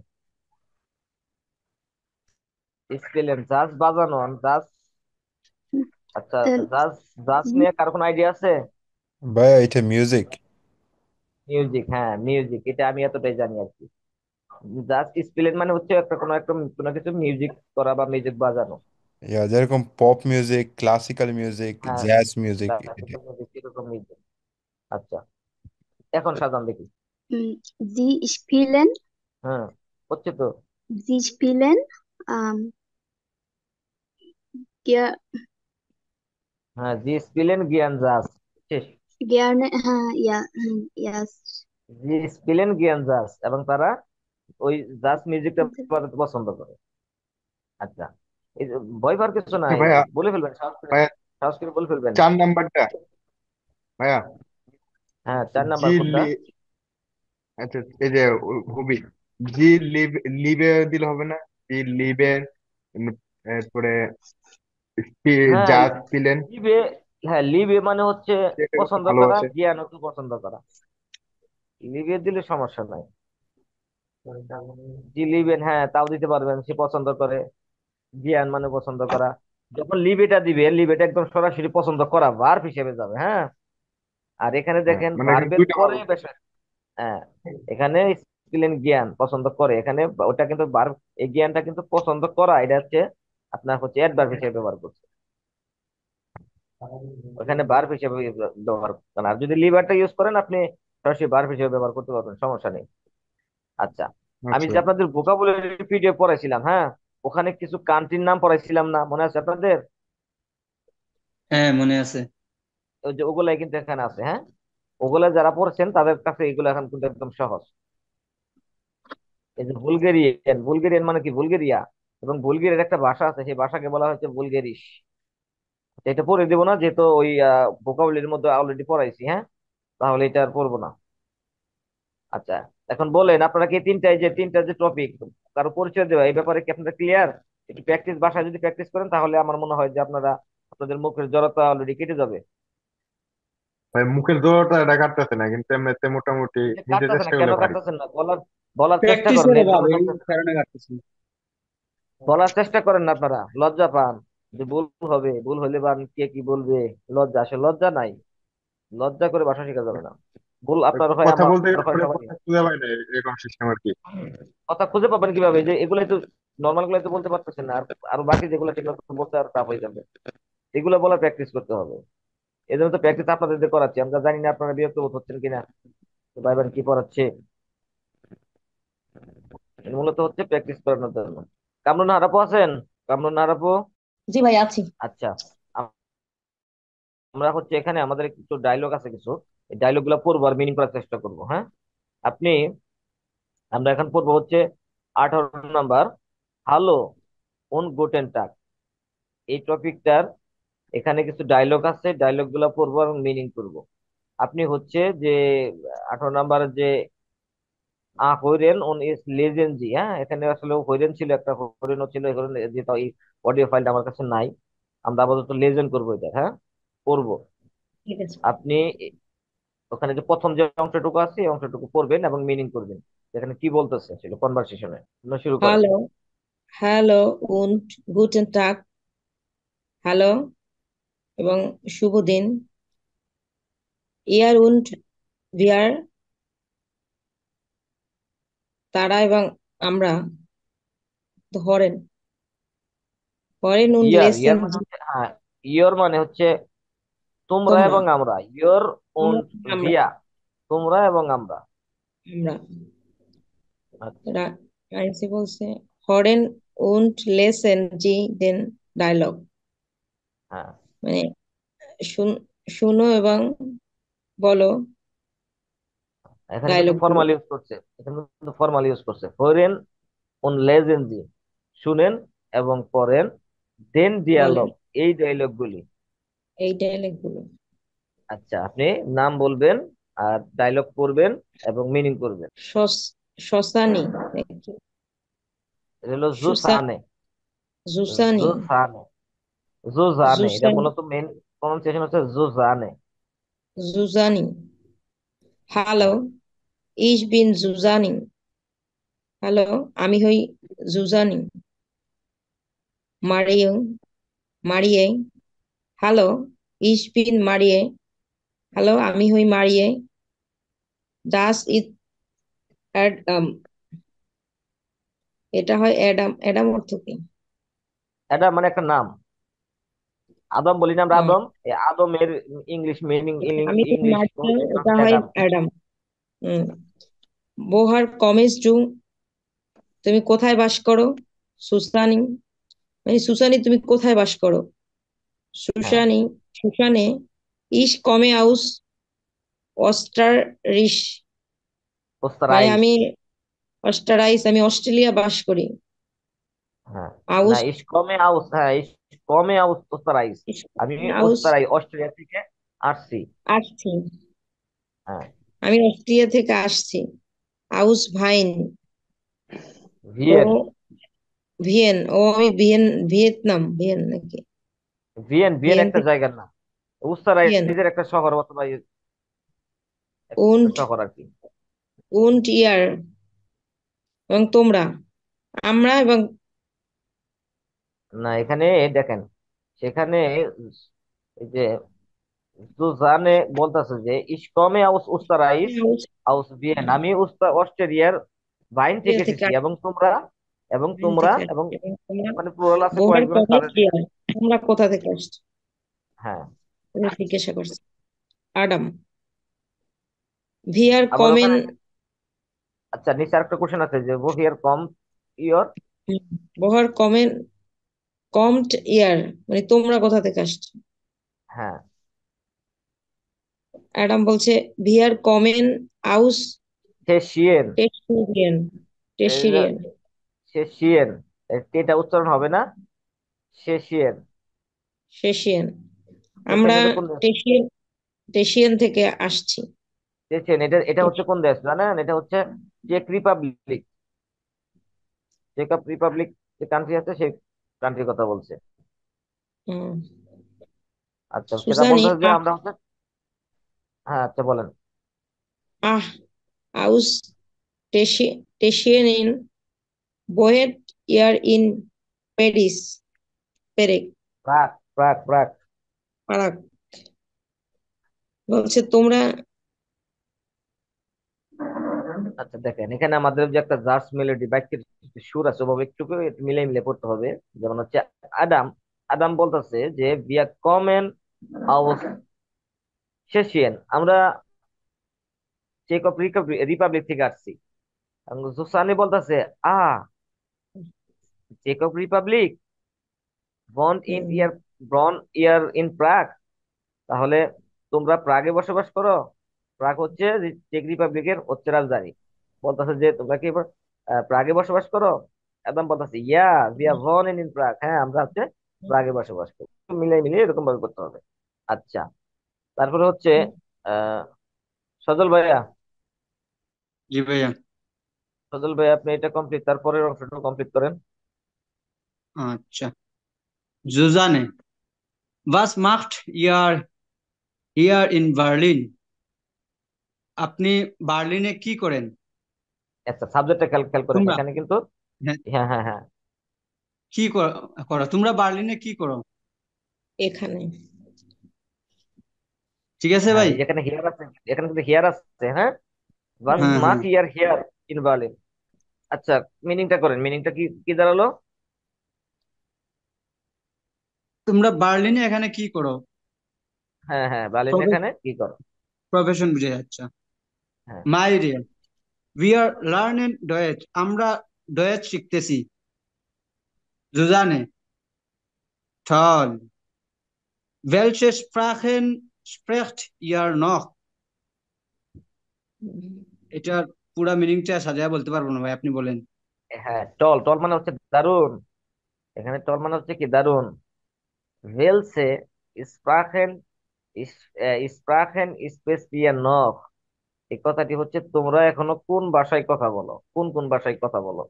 স্পেলেন জাজ, বাজানো জাজ। আচ্ছা, Ähm, জাজ, জাজ sie, নিয়ে কার কোন আইডিয়া আছে? ভাইয়া এটা মিউজিক। মিউজিক, হ্যাঁ, মিউজিক, এটা আমি এতটাই জানি আর কি। জাজ স্পেলেন মানে হচ্ছে একটা কোনো কিছু মিউজিক করা বা মিউজিক বাজানো। ইয়া, যেরকম পপ মিউজিক, ক্লাসিক্যাল মিউজিক, হ্যাঁ, জ্যাজ মিউজিক। ক্লাসিক্যাল মিউজিক, এরকম মিউজিক। আচ্ছা, এখন সাজান দেখি। sie spielen, হ্যাঁ, হচ্ছে তো। sie spielen ähm, ger হ্যাঁ, জি স্পিলেন গিয়ান জাজ, শেষ। gerne, ja, yes. জি স্পিলেন গিয়ান জাজ, এবং তারা ওই জাজ মিউজিকটা বাজাতে পছন্দ করে। আচ্ছা, এই যে ভয় পাওয়ার কিছু নাই, ভাইয়া, বলে ফেলবেন, সাহস করে, ভাইয়া সাহস করে বলে ফেলবেন। 4 নাম্বারটা, ভাইয়া, হ্যাঁ, 4 নাম্বার জি কোনটা? আচ্ছা, এই যে হবি, জি লিভ, লিভে দিলে হবে না? জি লিভে, এরপরে হ্যাঁ, জাজ দিলেন, লিবে, হ্যাঁ লিবে মানে হচ্ছে সেটা একটু পছন্দ ভালো করা, আছে। জ্ঞান হচ্ছে পছন্দ করা। লিবে দিলে সমস্যা নাই। জি লিবেন, হ্যাঁ তাও দিতে পারবেন, সে পছন্দ করে। জ্ঞান মানে পছন্দ করা। যখন লিবেটা দিবে, লিবেটা একদম সরাসরি পছন্দ করা ভার্ব হিসেবে যাবে, হ্যাঁ। আর এখানে হ্যাঁ, দেখেন মানে এখানে ভার্বের দুইটা পরে ভালো। বেশ, হ্যাঁ এখানে স্কিলেন জ্ঞান পছন্দ করে, এখানে ওটা কিন্তু ভার্ব, এই জ্ঞানটা কিন্তু পছন্দ করা, এটা হচ্ছে আপনার হচ্ছে অ্যাডভার্ব হিসেবে ব্যবহার করছে। ওখানে ভার্ব হিসেবে ব্যবহার করেন। আর যদি লিভারটা ইউজ করেন আপনি সরাসরি ভার্ব হিসেবে ব্যবহার করতে পারবেন, সমস্যা নেই। আচ্ছা, আমি আচ্ছা, যে আপনাদের ভোকাবুলারি পিডিএফ পড়াইছিলাম, হ্যাঁ, ওখানে কিছু কান্ট্রির নাম পড়াইছিলাম না, মনে আছে আপনাদের? হ্যাঁ, মনে আছে। ওই যে ওগুলাই কিন্তু এখানে আছে, হ্যাঁ। ওগুলা যারা পড়ছেন তাদের কাছে এগুলো এখন কিন্তু একদম সহজ। এই যে বুলগেরিয়ান, বুলগেরিয়ান মানে কি বুলগেরিয়া, এবং বুলগেরিয়ার একটা ভাষা আছে, সেই ভাষাকে বলা হচ্ছে বুলগেরিস। এটা পড়ে দেবো না, যেহেতু ওই ভোকাবুলারির মধ্যে অলরেডি পড়াইছি, হ্যাঁ, তাহলে এটা আর পড়বো না। আচ্ছা, এখন বলেন আপনারা কি তিনটা যে টপিক, কারো পরিচয় দেওয়া, এই ব্যাপারে কি আপনারা ক্লিয়ার? একটু প্র্যাকটিস, বাসায় যদি প্র্যাকটিস করেন তাহলে আমার মনে হয় যে আপনাদের মুখের জড়তা অলরেডি কেটে যাবে। ভাই মুখের জোরটা এটা কাটতেছে না, কিন্তু এমনিতে মোটামুটি এই যে নিজে কাটতেছে না, চেষ্টা কেন করলে পারি। কাটতেছেন না? বলার বলার চেষ্টা করেন, প্র্যাকটিসের এর অভাব, জন্য এই কাটতেছে না। কারণে কাটতেছি। বলার চেষ্টা করেন না আপনারা, লজ্জা পান যে ভুল হবে, ভুল হলে বা কে কি বলবে, লজ্জা আসে, লজ্জা নাই। লজ্জা করে ভাষা শেখা যাবে না। ভুল আপনার হয়, কথা আমার বলতে গেলে হয়, পরে সবারই কথা হয়। খুঁজে পাই না, এরকম সিস্টেম আর কি। কথা খুঁজে পাবেন কিভাবে? যে এগুলাই তো, নর্মাল গুলাই তো বলতে পারতেছেন না, আর আর বাকি যেগুলো সেগুলো তো বলতে আর টাফ হয়ে যাবে। এগুলো বলা প্র্যাকটিস করতে হবে। এই জন্য তো প্র্যাকটিস আপনাদের দিয়ে করাচ্ছি, আমরা জানি না আপনারা বিরক্ত বোধ হচ্ছেন কিনা, তো ভাইবার কি পড়াচ্ছে। এটা মূলত হচ্ছে প্র্যাকটিস করানোর জন্য। কামরুন হারাপো আছেন? কামরুন হারাপো? জি ভাই আছি। আচ্ছা, আমরা হচ্ছে এখানে আমাদের কিছু ডায়লগ আছে, কিছু এই ডায়লগ গুলো পড়বো আর মিনিং করার চেষ্টা করবো, হ্যাঁ। আপনি, আমরা এখন পড়বো হচ্ছে 18 নাম্বার, হ্যালো উন গুটেন টাগ, এই টপিকটার। এখানে কিছু ডায়লগ আছে, ডায়লগ গুলো পড়বো এবং মিনিং করবো। আপনি হচ্ছে যে 18 নাম্বারের যে হইরেন উন ইস লেজেন্ডজি, হ্যাঁ, এখানে আসলে হইরেন ছিল, একটা হরিণও ছিল, এখানে যেহেতু এই অডিও ফাইলটা আমার কাছে নাই, আমরা আপাতত লেজেন্ড করবো এটা, হ্যাঁ, করবো। ঠিক আছে। আপনি ওখানে যে প্রথম যে অংশটুকু আছে এই অংশটুকু পড়বেন এবং মিনিং করবেন, এখানে কি বলতেছে সেটা কনভারসেশনে। শুরু করেন। Hello, hello und guten Tag, hello এবং শুভ দিন। ইয়ার und wir, তারা এবং আমরা। ধরেন, হরেন und ইয়ার, lesen ইয়ার মানে Sie, হচ্ছে, হ্যাঁ, ইয়র মানে হচ্ছে তোমরা তোমরা, এবং আমরা, ইয়র তোমরা und এবং আমরা, ভিয়া, তোমরা এবং আমরা। আমরা। আচ্ছা, রাইমসে বলছে horn und lesen Sie den Dialog, হ্যাঁ, মানে শুনো এবং বলো এখানে কিন্তু ডায়লগ গুলো। ফর্মাল ইউজ করছে, এখানে কিন্তু ফর্মাল ইউজ করছে, হরেন উন লেজেন জি, শুনেন এবং পড়েন, দেন বলেন ডিয়ালগ, এই ডায়লগ গুলি। এই ডায়লগ গুলো। আচ্ছা, আপনি নাম বলবেন আর ডায়লগ পড়বেন এবং মিনিং করবেন। শসানি নাকি এটা হলো সুসা জুসানে, জুসানি, জুসানে, জুজানে, এটা জুসানি, মূলত মেন প্রনাউন্সিয়েশন হচ্ছে জুজানে। জুজানি। হ্যালো, হ্যাঁ, ich bin জুজানি, হ্যালো আমি হই জুজানি। মারিয়ে, মারিয়ে, হ্যালো ich bin মারিয়ে, হ্যালো আমি হই মারিয়ে। das ist অ্যাডাম, এটা হয় অ্যাডাম। অ্যাডাম অর্থ কি? এটা মানে একটা নাম। আদম বলি না আমরা, ও, আদম, এই আদমের ইংলিশ মিনিং, আমি হই ইংলিশ মারিয়ে, প্রনাউন্সিয়েশন এটা হচ্ছে হয় অ্যাডাম। অ্যাডাম। বোহার কমেজ জু, তুমি কোথায় বাস করো? সুসানি, মানে সুসানি তুমি কোথায় বাস করো? হ্যাঁ, সুসানি, সুসানে, ইস কমে আউস অস্টারিশ, মানে ওস্তারাইস। আমি অস্টারাইস, আমি অস্ট্রেলিয়া বাস করি। হ্যাঁ, না আউস, ইস কমে আউস, হ্যাঁ ইস কমে আউস ওস্তারাইস, ইস আমি কমে আউস ওস্তারাই, অস্ট্রেলিয়া থেকে আসছি। আসছি, হ্যাঁ, আমি অস্ট্রিয়া থেকে আসছি। আউস ভাইন ও ভিয়েন। ভিয়েন ও আমি ভিয়েতনাম নাকি ভিয়েন ভিয়েন ভিয়েন একটা থেকে জায়গার নাম। ভিয়েন উস্তারাইজের একটা শহর অথবা একটা উন্ট শহর আর কি। উন্ট ইয়ার এবং তোমরা আমরা এবং না, এখানে দেখেন, সেখানে এই যে সুজানে বলতেছে যে ইসকমে আউস উস্তারাইস আউস আউস ভিয়েন, আমি অস্ট্রেলিয়ার বাইন থেকে ইয়া থেকে এসেছি, এবং তোমরা এবং ভিয়েন তোমরা থেকে এবং এবং তোমরা মানে প্লুরাল আছে বহার কয়েকজন কমে তাদের। ইয়ার তোমরা কোথা থেকে আসছো হ্যাঁ। তুমি জিজ্ঞাসা করছো আডাম ভিআর আবার কমেন ওখানে আচ্ছা, নিচে আরেকটা কোশ্চেন আছে যে হিয়ার কম ইয়র। বহার কমেন কমড ইয়ার মানে তোমরা কোথা থেকে আসছো হ্যাঁ। অ্যাডাম বলছে ভিআর কমেন আউস সে শিয়েন। টেস্টেরিয়ান এই যে টেস্টেরিয়ান সে শিয়েন, এটা উচ্চারণ হবে না, সে শিয়েন। শেশিয়ান চেচেন আমরা এটা কোন দেশ? টেশিয়ান টেশিয়ান থেকে আসছি চেচেন এটা এটা হচ্ছে কোন দেশ জানেন? এটা হচ্ছে চেক রিপাবলিক। চেক রিপাবলিক যে কান্ট্রি আছে, সেই কান্ট্রির কথা বলছে। হুম আচ্ছা, সেটা সুজানি বলতে যে আমরা হচ্ছে, হ্যাঁ আচ্ছা বলেন। আহ আউস টেশিয়ান ইন বোয়েট ইয়ার ইন প্যারিস পেরেক প্রাক প্রাক প্রাক। পারাক বলছে তোমরা আচ্ছা দেখেন, এখানে আমাদের যে একটা জার্স মেলোডি বাক্যের সুর আছে, ওভাবে একটু করে মিলে মিলে পড়তে হবে। যেমন হচ্ছে আদাম, আদাম বলতেছে যে বিয়া কমেন আউস শেষিয়েন, আমরা চেক অফ রিপাবলিক থেকে আসছি। জুসানি বলতেছে আ চেক অফ রিপাবলিক বন্ড ইন ইয়ার ব্রন ইয়ার ইন প্রাগ, তাহলে তোমরা প্রাগে বসবাস করো। প্রাগ হচ্ছে যে চেক রিপাবলিকের হচ্ছে রাজধানী। বলতেছে যে তোমরা কি এবার প্রাগে বসবাস করো। একদম বলতেছে yeah we are born in Prague, হ্যাঁ আমরা হচ্ছে প্রাগে বসবাস করি। মিলাই মিলিয়ে এরকম ভাবে করতে হবে। আচ্ছা, তারপরে হচ্ছে আহ সজল ভাইয়া, জি ভাইয়া। সজল ভাইয়া আপনি এটা কমপ্লিট, তারপরের অংশটা কমপ্লিট করেন। আচ্ছা, জুজানে was macht ihr hier in Berlin? আপনি বার্লিনে কি করেন? আচ্ছা, সাবজেক্টটা খেয়াল খেয়াল করেন তোমরা এখানে কিন্তু। হ্যাঁ, হ্যাঁ হ্যাঁ হ্যাঁ। কি করো তোমরা বার্লিনে কি করো? এখানে ঠিক আছে হ্যাঁ, ভাই। এই যেখানে হিয়ার আছে, এখানে কিন্তু হিয়ার আছে, হ্যাঁ। বাস হ্যাঁ মাক হ্যাঁ, ইয়ার হিয়ার ইন বার্লিন। আচ্ছা, মিনিংটা করেন, মিনিংটা কি কি দাঁড়ালো? তোমরা বার্লিনে এখানে কি করো? হ্যাঁ হ্যাঁ, বার্লিন এখানে কি করো? প্রফেশন বুঝে যাচ্ছে। হ্যাঁ। মাইরে উই আর লার্নিং ডয়েট, আমরা ডয়েট শিখতেছি। জুজানে টল welche Sprachen sprecht ihr noch? এটার পুরা মিনিংটা সাজায় বলতে পারবো না ভাই, আপনি বলেন। হ্যাঁ, টল টল মানে হচ্ছে দারুন। এখানে টল মানে হচ্ছে কি দারুন। ভেলসে স্প্রাখেন স্প্রাখেন স্পেসিয়া নখ, এই কথাটি হচ্ছে তোমরা এখনো কোন ভাষায় কথা বলো, কোন কোন ভাষায় কথা বলো।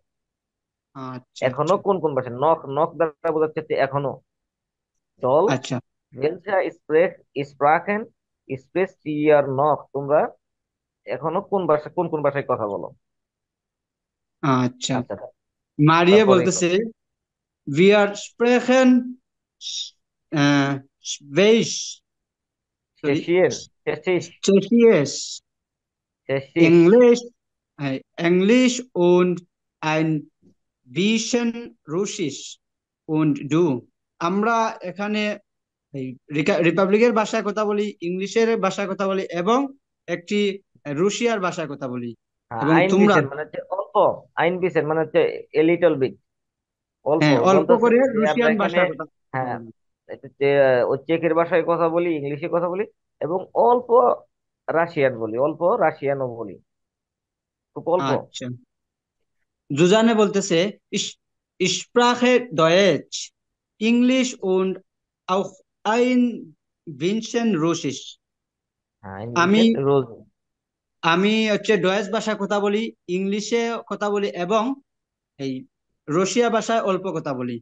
আচ্ছা এখনো আচ্ছা কোন কোন ভাষায়, নখ নখ দ্বারা বোঝাচ্ছে যে এখনো। টল আচ্ছা ভেলসা স্প্রাখেন স্পেসিয়ার নখ, তোমরা এখনো কোন কোন ভাষায় কথা বলো। আচ্ছা। আচ্ছা, মারিয়ে তারপরে বলতেছে wir sprechen Schwedisch, sorry, চেচিয়েন, চেচিস, Tschechisch, চেচিস। Englisch, Englisch und ein bisschen Russisch und du? আমরা এখানে রিপাবলিকের ভাষায় কথা বলি, ইংলিশের ভাষায় কথা বলি এবং একটি রুশিয়ার ভাষায় কথা বলি। হ্যাঁ, এবং আইন তোমরা? বিসের মানে হচ্ছে অল্প। আইন বিসের মানে হচ্ছে এ লিটল বিট, অল্প। হ্যাঁ, অল্প বলতেছে করে যে আমরা রুশিয়ান এখানে, ভাষায় কথা কথা হ্যাঁ, বলি। এটা ও চেকের ভাষায় কথা বলি, ইংলিশে কথা বলি, এবং অল্প রাশিয়ান বলি, অল্প রাশিয়ানও বলি, খুব অল্প। আচ্ছা, জুজানে বলতেছে ich spreche Deutsch, Englisch und auch ein bisschen Russisch. হ্যাঁ, আইন আমি বিসের রোজ। আমি হচ্ছে ডয়েচ ভাষায় কথা বলি, ইংলিশে কথা বলি এবং এই রশিয়া ভাষায় অল্প কথা বলি।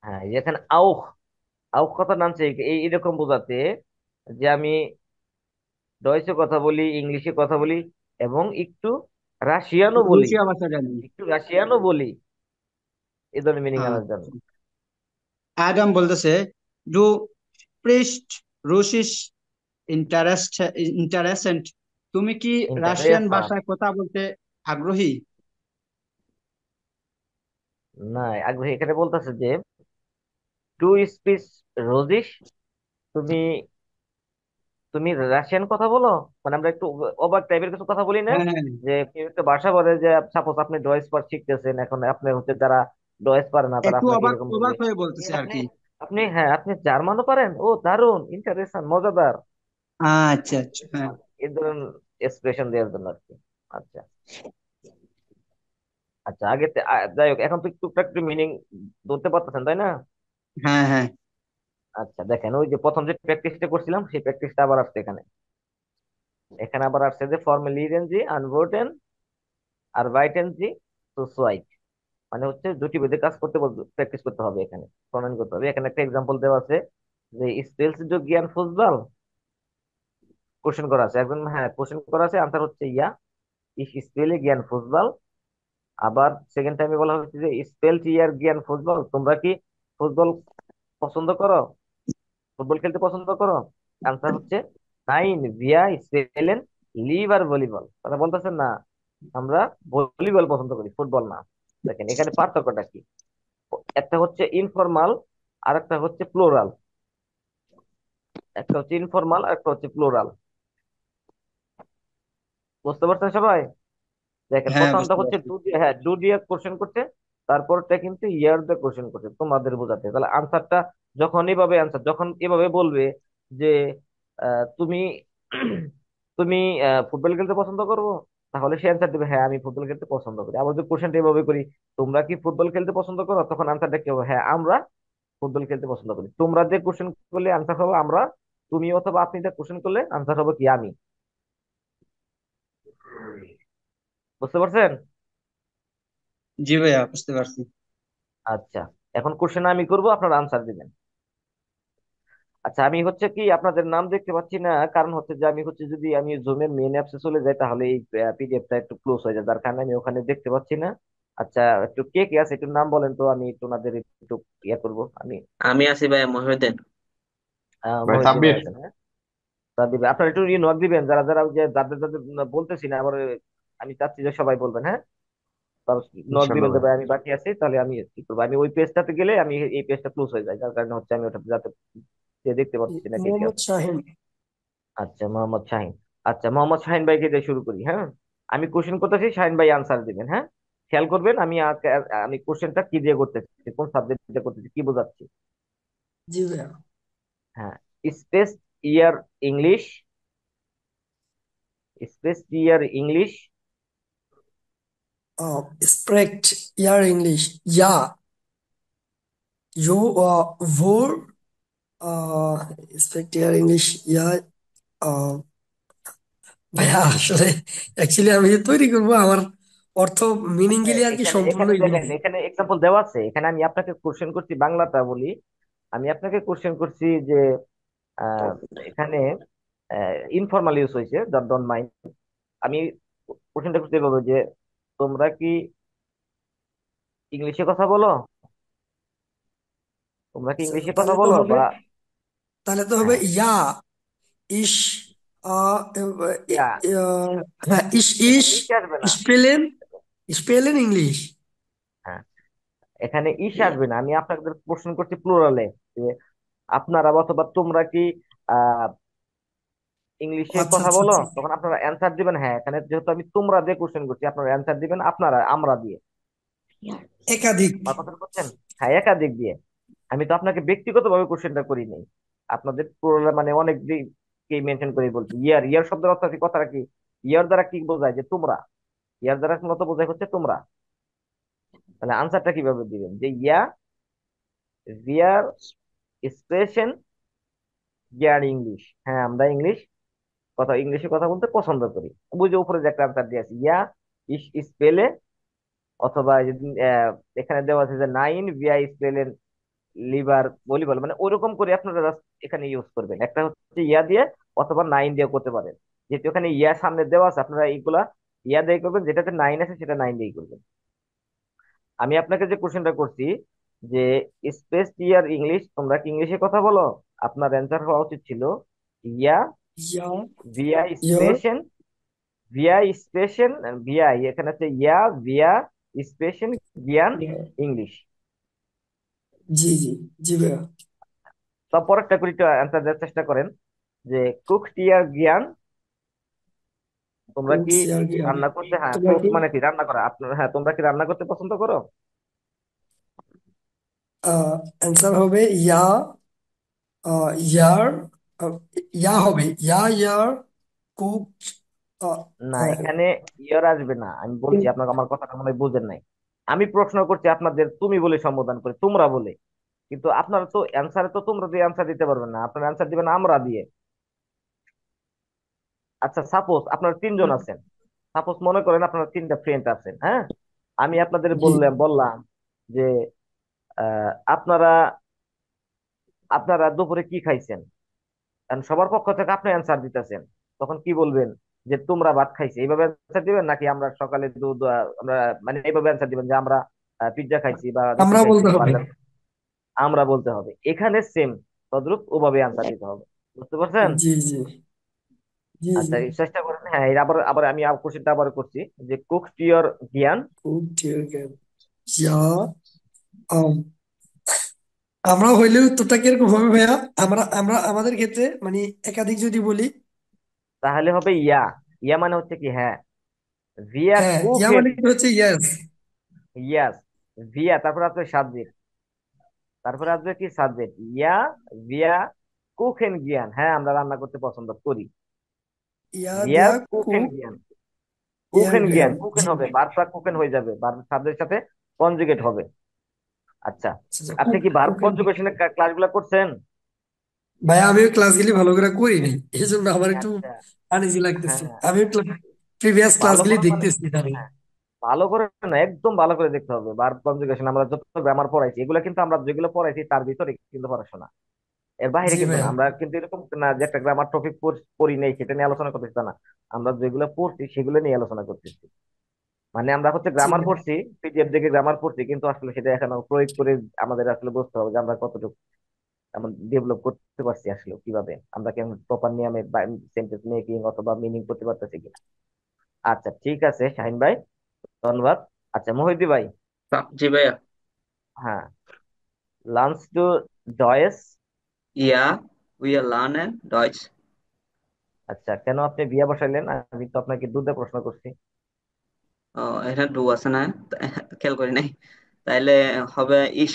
হ্যাঁ, এই যে এখানে আউখ, আউখ কথার নাম হচ্ছে এই এরকম বোঝাতে যে আমি ডয়েচে কথা বলি, ইংলিশে কথা বলি, এবং একটু রাশিয়ানও বলি, রুশিয়া ভাষা জানি। একটু রাশিয়ানও বলি, এই ধরনের মিনিং আনার জন্য। আচ্ছা। অ্যাডাম বলতেছে, ডু স্প্রিস্ট রুশিস ইন্টারেস্ট ইন্টারেস্টেন্ট, তুমি কি রাশিয়ান ইন্টারেস্ট ভাষায় কথা বলতে আগ্রহী? না, আগ্রহী এখানে বলতেছে যে টু স্পিচ রোজিস, তুমি তুমি রাশিয়ান কথা বলো, মানে আমরা একটু অবাক টাইপের কিছু কথা বলি না, হ্যাঁ, হ্যাঁ, যে কেউ একটা ভাষা বলে যে সাপোজ আপনি ডয়েস পার শিখতেছেন, এখন আপনি হচ্ছে যারা ডয়েস পারে না তারা একটু আপনাকে অবাক এরকম অবাক বলবে, হয়ে "এ, বলতেছে আর আপনি কি। আপনি হ্যাঁ আপনি জার্মানও পারেন, ও দারুণ, ইন্টারেস্টিং, মজাদার", আচ্ছা, আচ্ছা, হ্যাঁ, মানে এই ধরনের এক্সপ্রেশন দেওয়ার জন্য আর কি। আচ্ছা, আচ্ছা, যাই হোক, এখন তো টুকটাক একটু মিনিং ধরতে পারতেছেন তাই না? হ্যাঁ, হ্যাঁ, আচ্ছা, দেখেন ওই যে প্রথম যে প্র্যাকটিসটা করছিলাম সেই প্র্যাকটিসটা আবার আসছে এখানে। এখানে আবার আসছে যে ফর্মালি জি আনভোটেন আর বাইটেন জি টু সোয়াইট, মানে হচ্ছে দুটি বেঁধে কাজ করতে প্র্যাকটিস করতে হবে, এখানে প্রমাণ করতে হবে। এখানে একটা এক্সাম্পল দেওয়া আছে যে স্পেলস যো জ্ঞান ফুসবাল, কোশ্চেন করা আছে একদম, হ্যাঁ কোশ্চেন করা আছে, আনসার হচ্ছে ইয়া, ইস স্পেলে জ্ঞান ফুসবাল। আবার সেকেন্ড টাইমে বলা হচ্ছে যে স্পেলট ইয়ার জ্ঞান ফুটবল, তোমরা কি ফুটবল পছন্দ করো, ফুটবল খেলতে পছন্দ করো? আনসার হচ্ছে নাইন ভিয়া স্পেলেন লিভ আর ভলিবল, তারা বলতেছেন না আমরা ভলিবল পছন্দ করি, ফুটবল না। দেখেন এখানে পার্থক্যটা কি, একটা হচ্ছে ইনফরমাল আর একটা হচ্ছে প্লোরাল, একটা হচ্ছে ইনফরমাল আর একটা হচ্ছে প্লোরাল। বুঝতে পারছেন সবাই? দেখেন হ্যাঁ, প্রথমটা বুঝতে হচ্ছে পারছি। ডু দিয়ে, হ্যাঁ ডু দিয়ে কোশ্চেন করছে, তারপরটা কিন্তু ইয়ার দিয়ে কোশ্চেন করছে তোমাদের বোঝাতে। তাহলে আনসারটা যখন এভাবে, আনসার যখন এভাবে বলবে যে তুমি তুমি ফুটবল খেলতে পছন্দ করবো, তাহলে সে অ্যান্সার দেবে হ্যাঁ আমি ফুটবল খেলতে পছন্দ করি। আবার যদি কোশ্চেনটা এভাবে করি, তোমরা কি ফুটবল খেলতে পছন্দ করো, তখন আনসারটা কি হবে, হ্যাঁ আমরা ফুটবল খেলতে পছন্দ করি। তোমরা যে কোশ্চেন করলে আনসার হবে আমরা, তুমি অথবা আপনি যে কোশ্চেন করলে আনসার হবে কি আমি। বুঝতে পারছেন? জি ভাইয়া, বুঝতে পারছি। আচ্ছা, এখন কোশ্চেন আমি করবো, আপনারা আনসার দিবেন। আচ্ছা, আমি হচ্ছে কি আপনাদের নাম দেখতে পাচ্ছি না, কারণ হচ্ছে যে আমি হচ্ছে যদি আমি জুমের মেইন অ্যাপসে চলে যাই তাহলে এই পিডিএফটা একটু ক্লোজ হয়ে যায়, যার কারণে আমি ওখানে দেখতে পাচ্ছি না। আচ্ছা, একটু কে কে আছে একটু নাম বলেন তো, আমি একটু ওনাদের একটু ইয়ে করবো আমি। আমি আছি ভাই মহিউদ্দিন। ভাই মহিউদ্দিন ভাই সাব্বির। আছেন, হ্যাঁ তা দিবেন, আপনারা একটু নক দিবেন যারা যারা ওই যে যাদের যাদের বলতেছি না আবার, আমি চাচ্ছি যে সবাই বলবেন, হ্যাঁ নক ইনশাল্লাহ দিবেন যে ভাই। ভাই আমি বাকি আছি, তাহলে আমি কি করবো, আমি ওই পেজটাতে গেলে আমি এই পেজটা ক্লোজ হয়ে যায়, যার কারণে হচ্ছে আমি ওটা যাতে দেখতে পাচ্ছি না কে কে মোহাম্মদ আছে। শাহিন। আচ্ছা, মোহাম্মদ শাহিন। আচ্ছা, মোহাম্মদ শাহিন ভাইকে দিয়ে শুরু করি, হ্যাঁ আমি কোশ্চেন করতেছি, শাহিন ভাই আনসার দিবেন, হ্যাঁ খেয়াল করবেন আমি আমি কোশ্চেনটা কি দিয়ে করতেছি, কোন সাবজেক্ট দিয়ে করতেছি, কি বোঝাচ্ছি। জি ভাইয়া। হ্যাঁ, স্পেস ইয়ার ইংলিশ, স্পেস ইয়ার ইংলিশ। স্প্রেক্ট ইয়ার ইংলিশ, ইয়া ইউ ভোর স্প্রেক্ট ইয়ার ইংলিশ, ইয়া। ভাইয়া আসলে অ্যাকচুয়ালি আমি যে তৈরি করবো আমার অর্থ মিনিং আচ্ছা, গিলি আর কি এখানে সম্পূর্ণ এখানে দেখেন, ইংরেজি। এখানে এক্সাম্পল দেওয়া আছে, এখানে আমি আপনাকে কোশ্চেন করছি, বাংলাটা বলি, আমি আপনাকে কোশ্চেন করছি যে আহ, এখানে ইনফর্মাল ইউজ হয়েছে, ডন্ট মাইন্ড। আমি কোশ্চেনটা করতে বলবো যে তোমরা কি ইংলিশে কথা বলো, তোমরা কি আচ্ছা, ইংলিশে কথা তাহলে তো বলো হবে, বা। তাহলে তো হবে হ্যাঁ, ইয়া ইস, আহ, ইয়া, হ্যাঁ, ইস ইস এখানে ইস আসবে না। স্পেলেন, স্পেলেন ইংলিশ। হ্যাঁ, এখানে ইস আসবে না, আমি আপনাদের প্রশ্ন করছি প্লুরালে, যে আপনারা অথবা তোমরা কি আহ ইংলিশে আচ্ছা, কথা আচ্ছা, বলো, আচ্ছা। তখন আপনারা অ্যান্সার দিবেন হ্যাঁ, এখানে যেহেতু আমি তোমরা দিয়ে কোশ্চেন করছি, আপনারা অ্যান্সার দিবেন আপনারা আমরা দিয়ে। একাধিক। আমার কথা বলছেন? হ্যাঁ, একাধিক দিয়ে। আমি তো আপনাকে ব্যক্তিগতভাবে কোশ্চেনটা করি নাই, আপনাদের পুরো মানে অনেক দিকে মেনশন করে বলছি। ইয়ার, ইয়ার শব্দের অর্থ কি, কথাটা কি, ইয়ার দ্বারা কি বোঝায়, যে তোমরা, ইয়ার দ্বারা মূলত বোঝায় হচ্ছে তোমরা। তাহলে আনসারটা কিভাবে দিবেন, যে ইয়া ভিয়ার স্পেশন ইয়ার ইংলিশ, হ্যাঁ আমরা ইংলিশ কথা ইংলিশে কথা বলতে পছন্দ করি। বুঝে উপরে যে একটা আনসার দিয়েছি, ইয়া ইস স্পেলে, অথবা এই যে, এখানে দেওয়া আছে যে নাইন ভিআই স্পেলেন লিভার ভলিবল, মানে ওইরকম করে আপনারা just এখানে ইউজ করবেন। একটা হচ্ছে ইয়া দিয়ে অথবা নাইন দিয়ে করতে পারেন। যেহেতু এখানে ইয়া সামনে দেওয়া আছে, আপনারা এইগুলা ইয়া দিয়ে করবেন, যেটাতে নাইন আছে সেটা নাইন দিয়ে করবেন। আমি আপনাকে যে কোশ্চেনটা করছি যে স্পেস ইয়ার ইংলিশ, তোমরা কি ইংলিশে কথা বলো? আপনার অ্যান্সার হওয়া উচিত ছিল ইয়া your ভিয়া your স্পেশন, ভিয়া স্পেশন ভিয়া, এখানে হচ্ছে ইয়া ভিয়া স্পেশন জ্ঞান your ইংলিশ। জি জি জি ভাইয়া। তারপর একটা করে অ্যান্সার দেওয়ার চেষ্টা করেন যে কুক টিয়ার জ্ঞান, তোমরা কুক কি শেয়ার জ্ঞান, রান্না করতে, হ্যাঁ তোমরা কুক কি মানে কি রান্না করা, আপনার হ্যাঁ তোমরা কি রান্না করতে পছন্দ করো? অ্যান্সার হবে ইয়া ইয়ার, আহ, ইয়া হবে ইয়া ইয়ার কুক। না, এখানে ইয়ার আসবে না, আমি বলছি আপনাকে, আমার কথাটা মনে হয় বুঝেন নাই। আমি প্রশ্ন করছি আপনাদের তুমি বলে সম্বোধন করে, তোমরা বলে, কিন্তু আপনারা তো অ্যান্সারে তো তোমরা দিয়ে অ্যান্সার দিতে পারবেন না, আপনারা অ্যান্সার দিবেন আমরা দিয়ে। আচ্ছা সাপোজ আপনারা তিনজন আছেন, সাপোজ মনে করেন আপনারা তিনটা ফ্রেন্ড আছেন, হ্যাঁ। আমি আপনাদের জি বললাম যে আপনারা আপনারা দুপুরে কি খাইছেন, কারণ সবার পক্ষ থেকে আপনি অ্যান্সার দিতেছেন, তখন কি বলবেন? যে তোমরা ভাত খাইছে, এইভাবে অ্যান্সার দিবেন, নাকি আমরা সকালে দুধ আমরা, মানে এইভাবে অ্যান্সার দিবেন যে আমরা পিৎজা খাইছি বা রুটি আমরা খাইছি বলতে বা হবে। বার্গার। আমরা বলতে হবে, এখানে সেম তদ্রুপ ওভাবে অ্যান্সার দিতে হবে। বুঝতে পারছেন? জি জি জি জি। আচ্ছা এই চেষ্টা করেন, হ্যাঁ এই আবার আবার আমি কোশ্চেনটা আবার করছি যে কুক টিওর জ্ঞান। কুক শেয়ার জ্ঞান ইয়া, আম, আমরা হইলে উত্তরটা কিরকম হবে ভাইয়া? আমরা আমরা আমাদের ক্ষেত্রে মানে একাধিক যদি বলি, তাহলে হবে ইয়া, ইয়া মানে হচ্ছে কি হ্যাঁ, ভিয়া হ্যাঁ ইয়া কুকেন, মানে কি হচ্ছে ইয়েস। ইয়াস, ভিয়া তারপর আসবে সাবজেক্ট, তারপরে আসবে কি সাবজেক্ট, ইয়া ভিয়া কুকেন জ্ঞান, হ্যাঁ আমরা রান্না করতে পছন্দ করি। ইয়া ভিয়া দিয়া কুকেন কুক জ্ঞান, ইয়ার কুকেন জ্ঞান, জ্ঞান। কুকেন জি হবে, বারটা কুকেন হয়ে যাবে, বার সাবজেক্টের সাথে কনজুগেট হবে। আচ্ছা, আচ্ছা আচ্ছা, আপনি কুক কি ভার্ব কুক কনজুগেশনের ক্লাসগুলো করছেন? ভাইয়া আমিও ক্লাসগুলি ভালো করে করি নাই, এই জন্য আমার একটু আচ্ছা, আনইজি লাগতেছে। হ্যাঁ আমি প্রিভিয়াস ভালো ক্লাসগুলি করে মানে, দেখতেছি তাহলে। হ্যাঁ ভালো করে না, একদম ভালো করে দেখতে হবে। ভার্ব কনজুগেশন আমরা যত গ্রামার পড়াইছি, এগুলো কিন্তু আমরা যেগুলো পড়াইছি তার ভিতরে কিন্তু পড়াশোনা, এর বাইরে জি কিন্তু না। ভাইয়া। আমরা কিন্তু এরকম না যে একটা গ্রামার টপিক পড়ি নেই সেটা নিয়ে আলোচনা করতেছি, তা না। আমরা যেগুলো পড়ছি সেগুলো নিয়ে আলোচনা করতেছি। মানে আমরা হচ্ছে জি গ্রামার ভাইয়া। পড়ছি, পিডিএফ দেখে গ্রামার পড়ছি, কিন্তু আসলে সেটা এখন প্রয়োগ করে আমাদের আসলে বুঝতে হবে যে আমরা কতটুকু এমন ডেভেলপ করতে পারছি, আসলে কিভাবে আমরা কেমন প্রপার নিয়মে সেন্টেন্স মেকিং অথবা মিনিং করতে পারতেছি কিনা। আচ্ছা ঠিক আছে শাহিন ভাই, ধন্যবাদ। আচ্ছা মহিদি ভাই, জি ভাইয়া। হ্যাঁ, লাঞ্চ টু ডয়েস। ইয়া উই আর লার্নেন ডয়েচ। আচ্ছা কেন আপনি বিয়া বসাইলেন? আমি তো আপনাকে দুধে প্রশ্ন করছি। ও, এখানে ডু আছে না? খেয়াল করি নাই। তাইলে হবে ইস।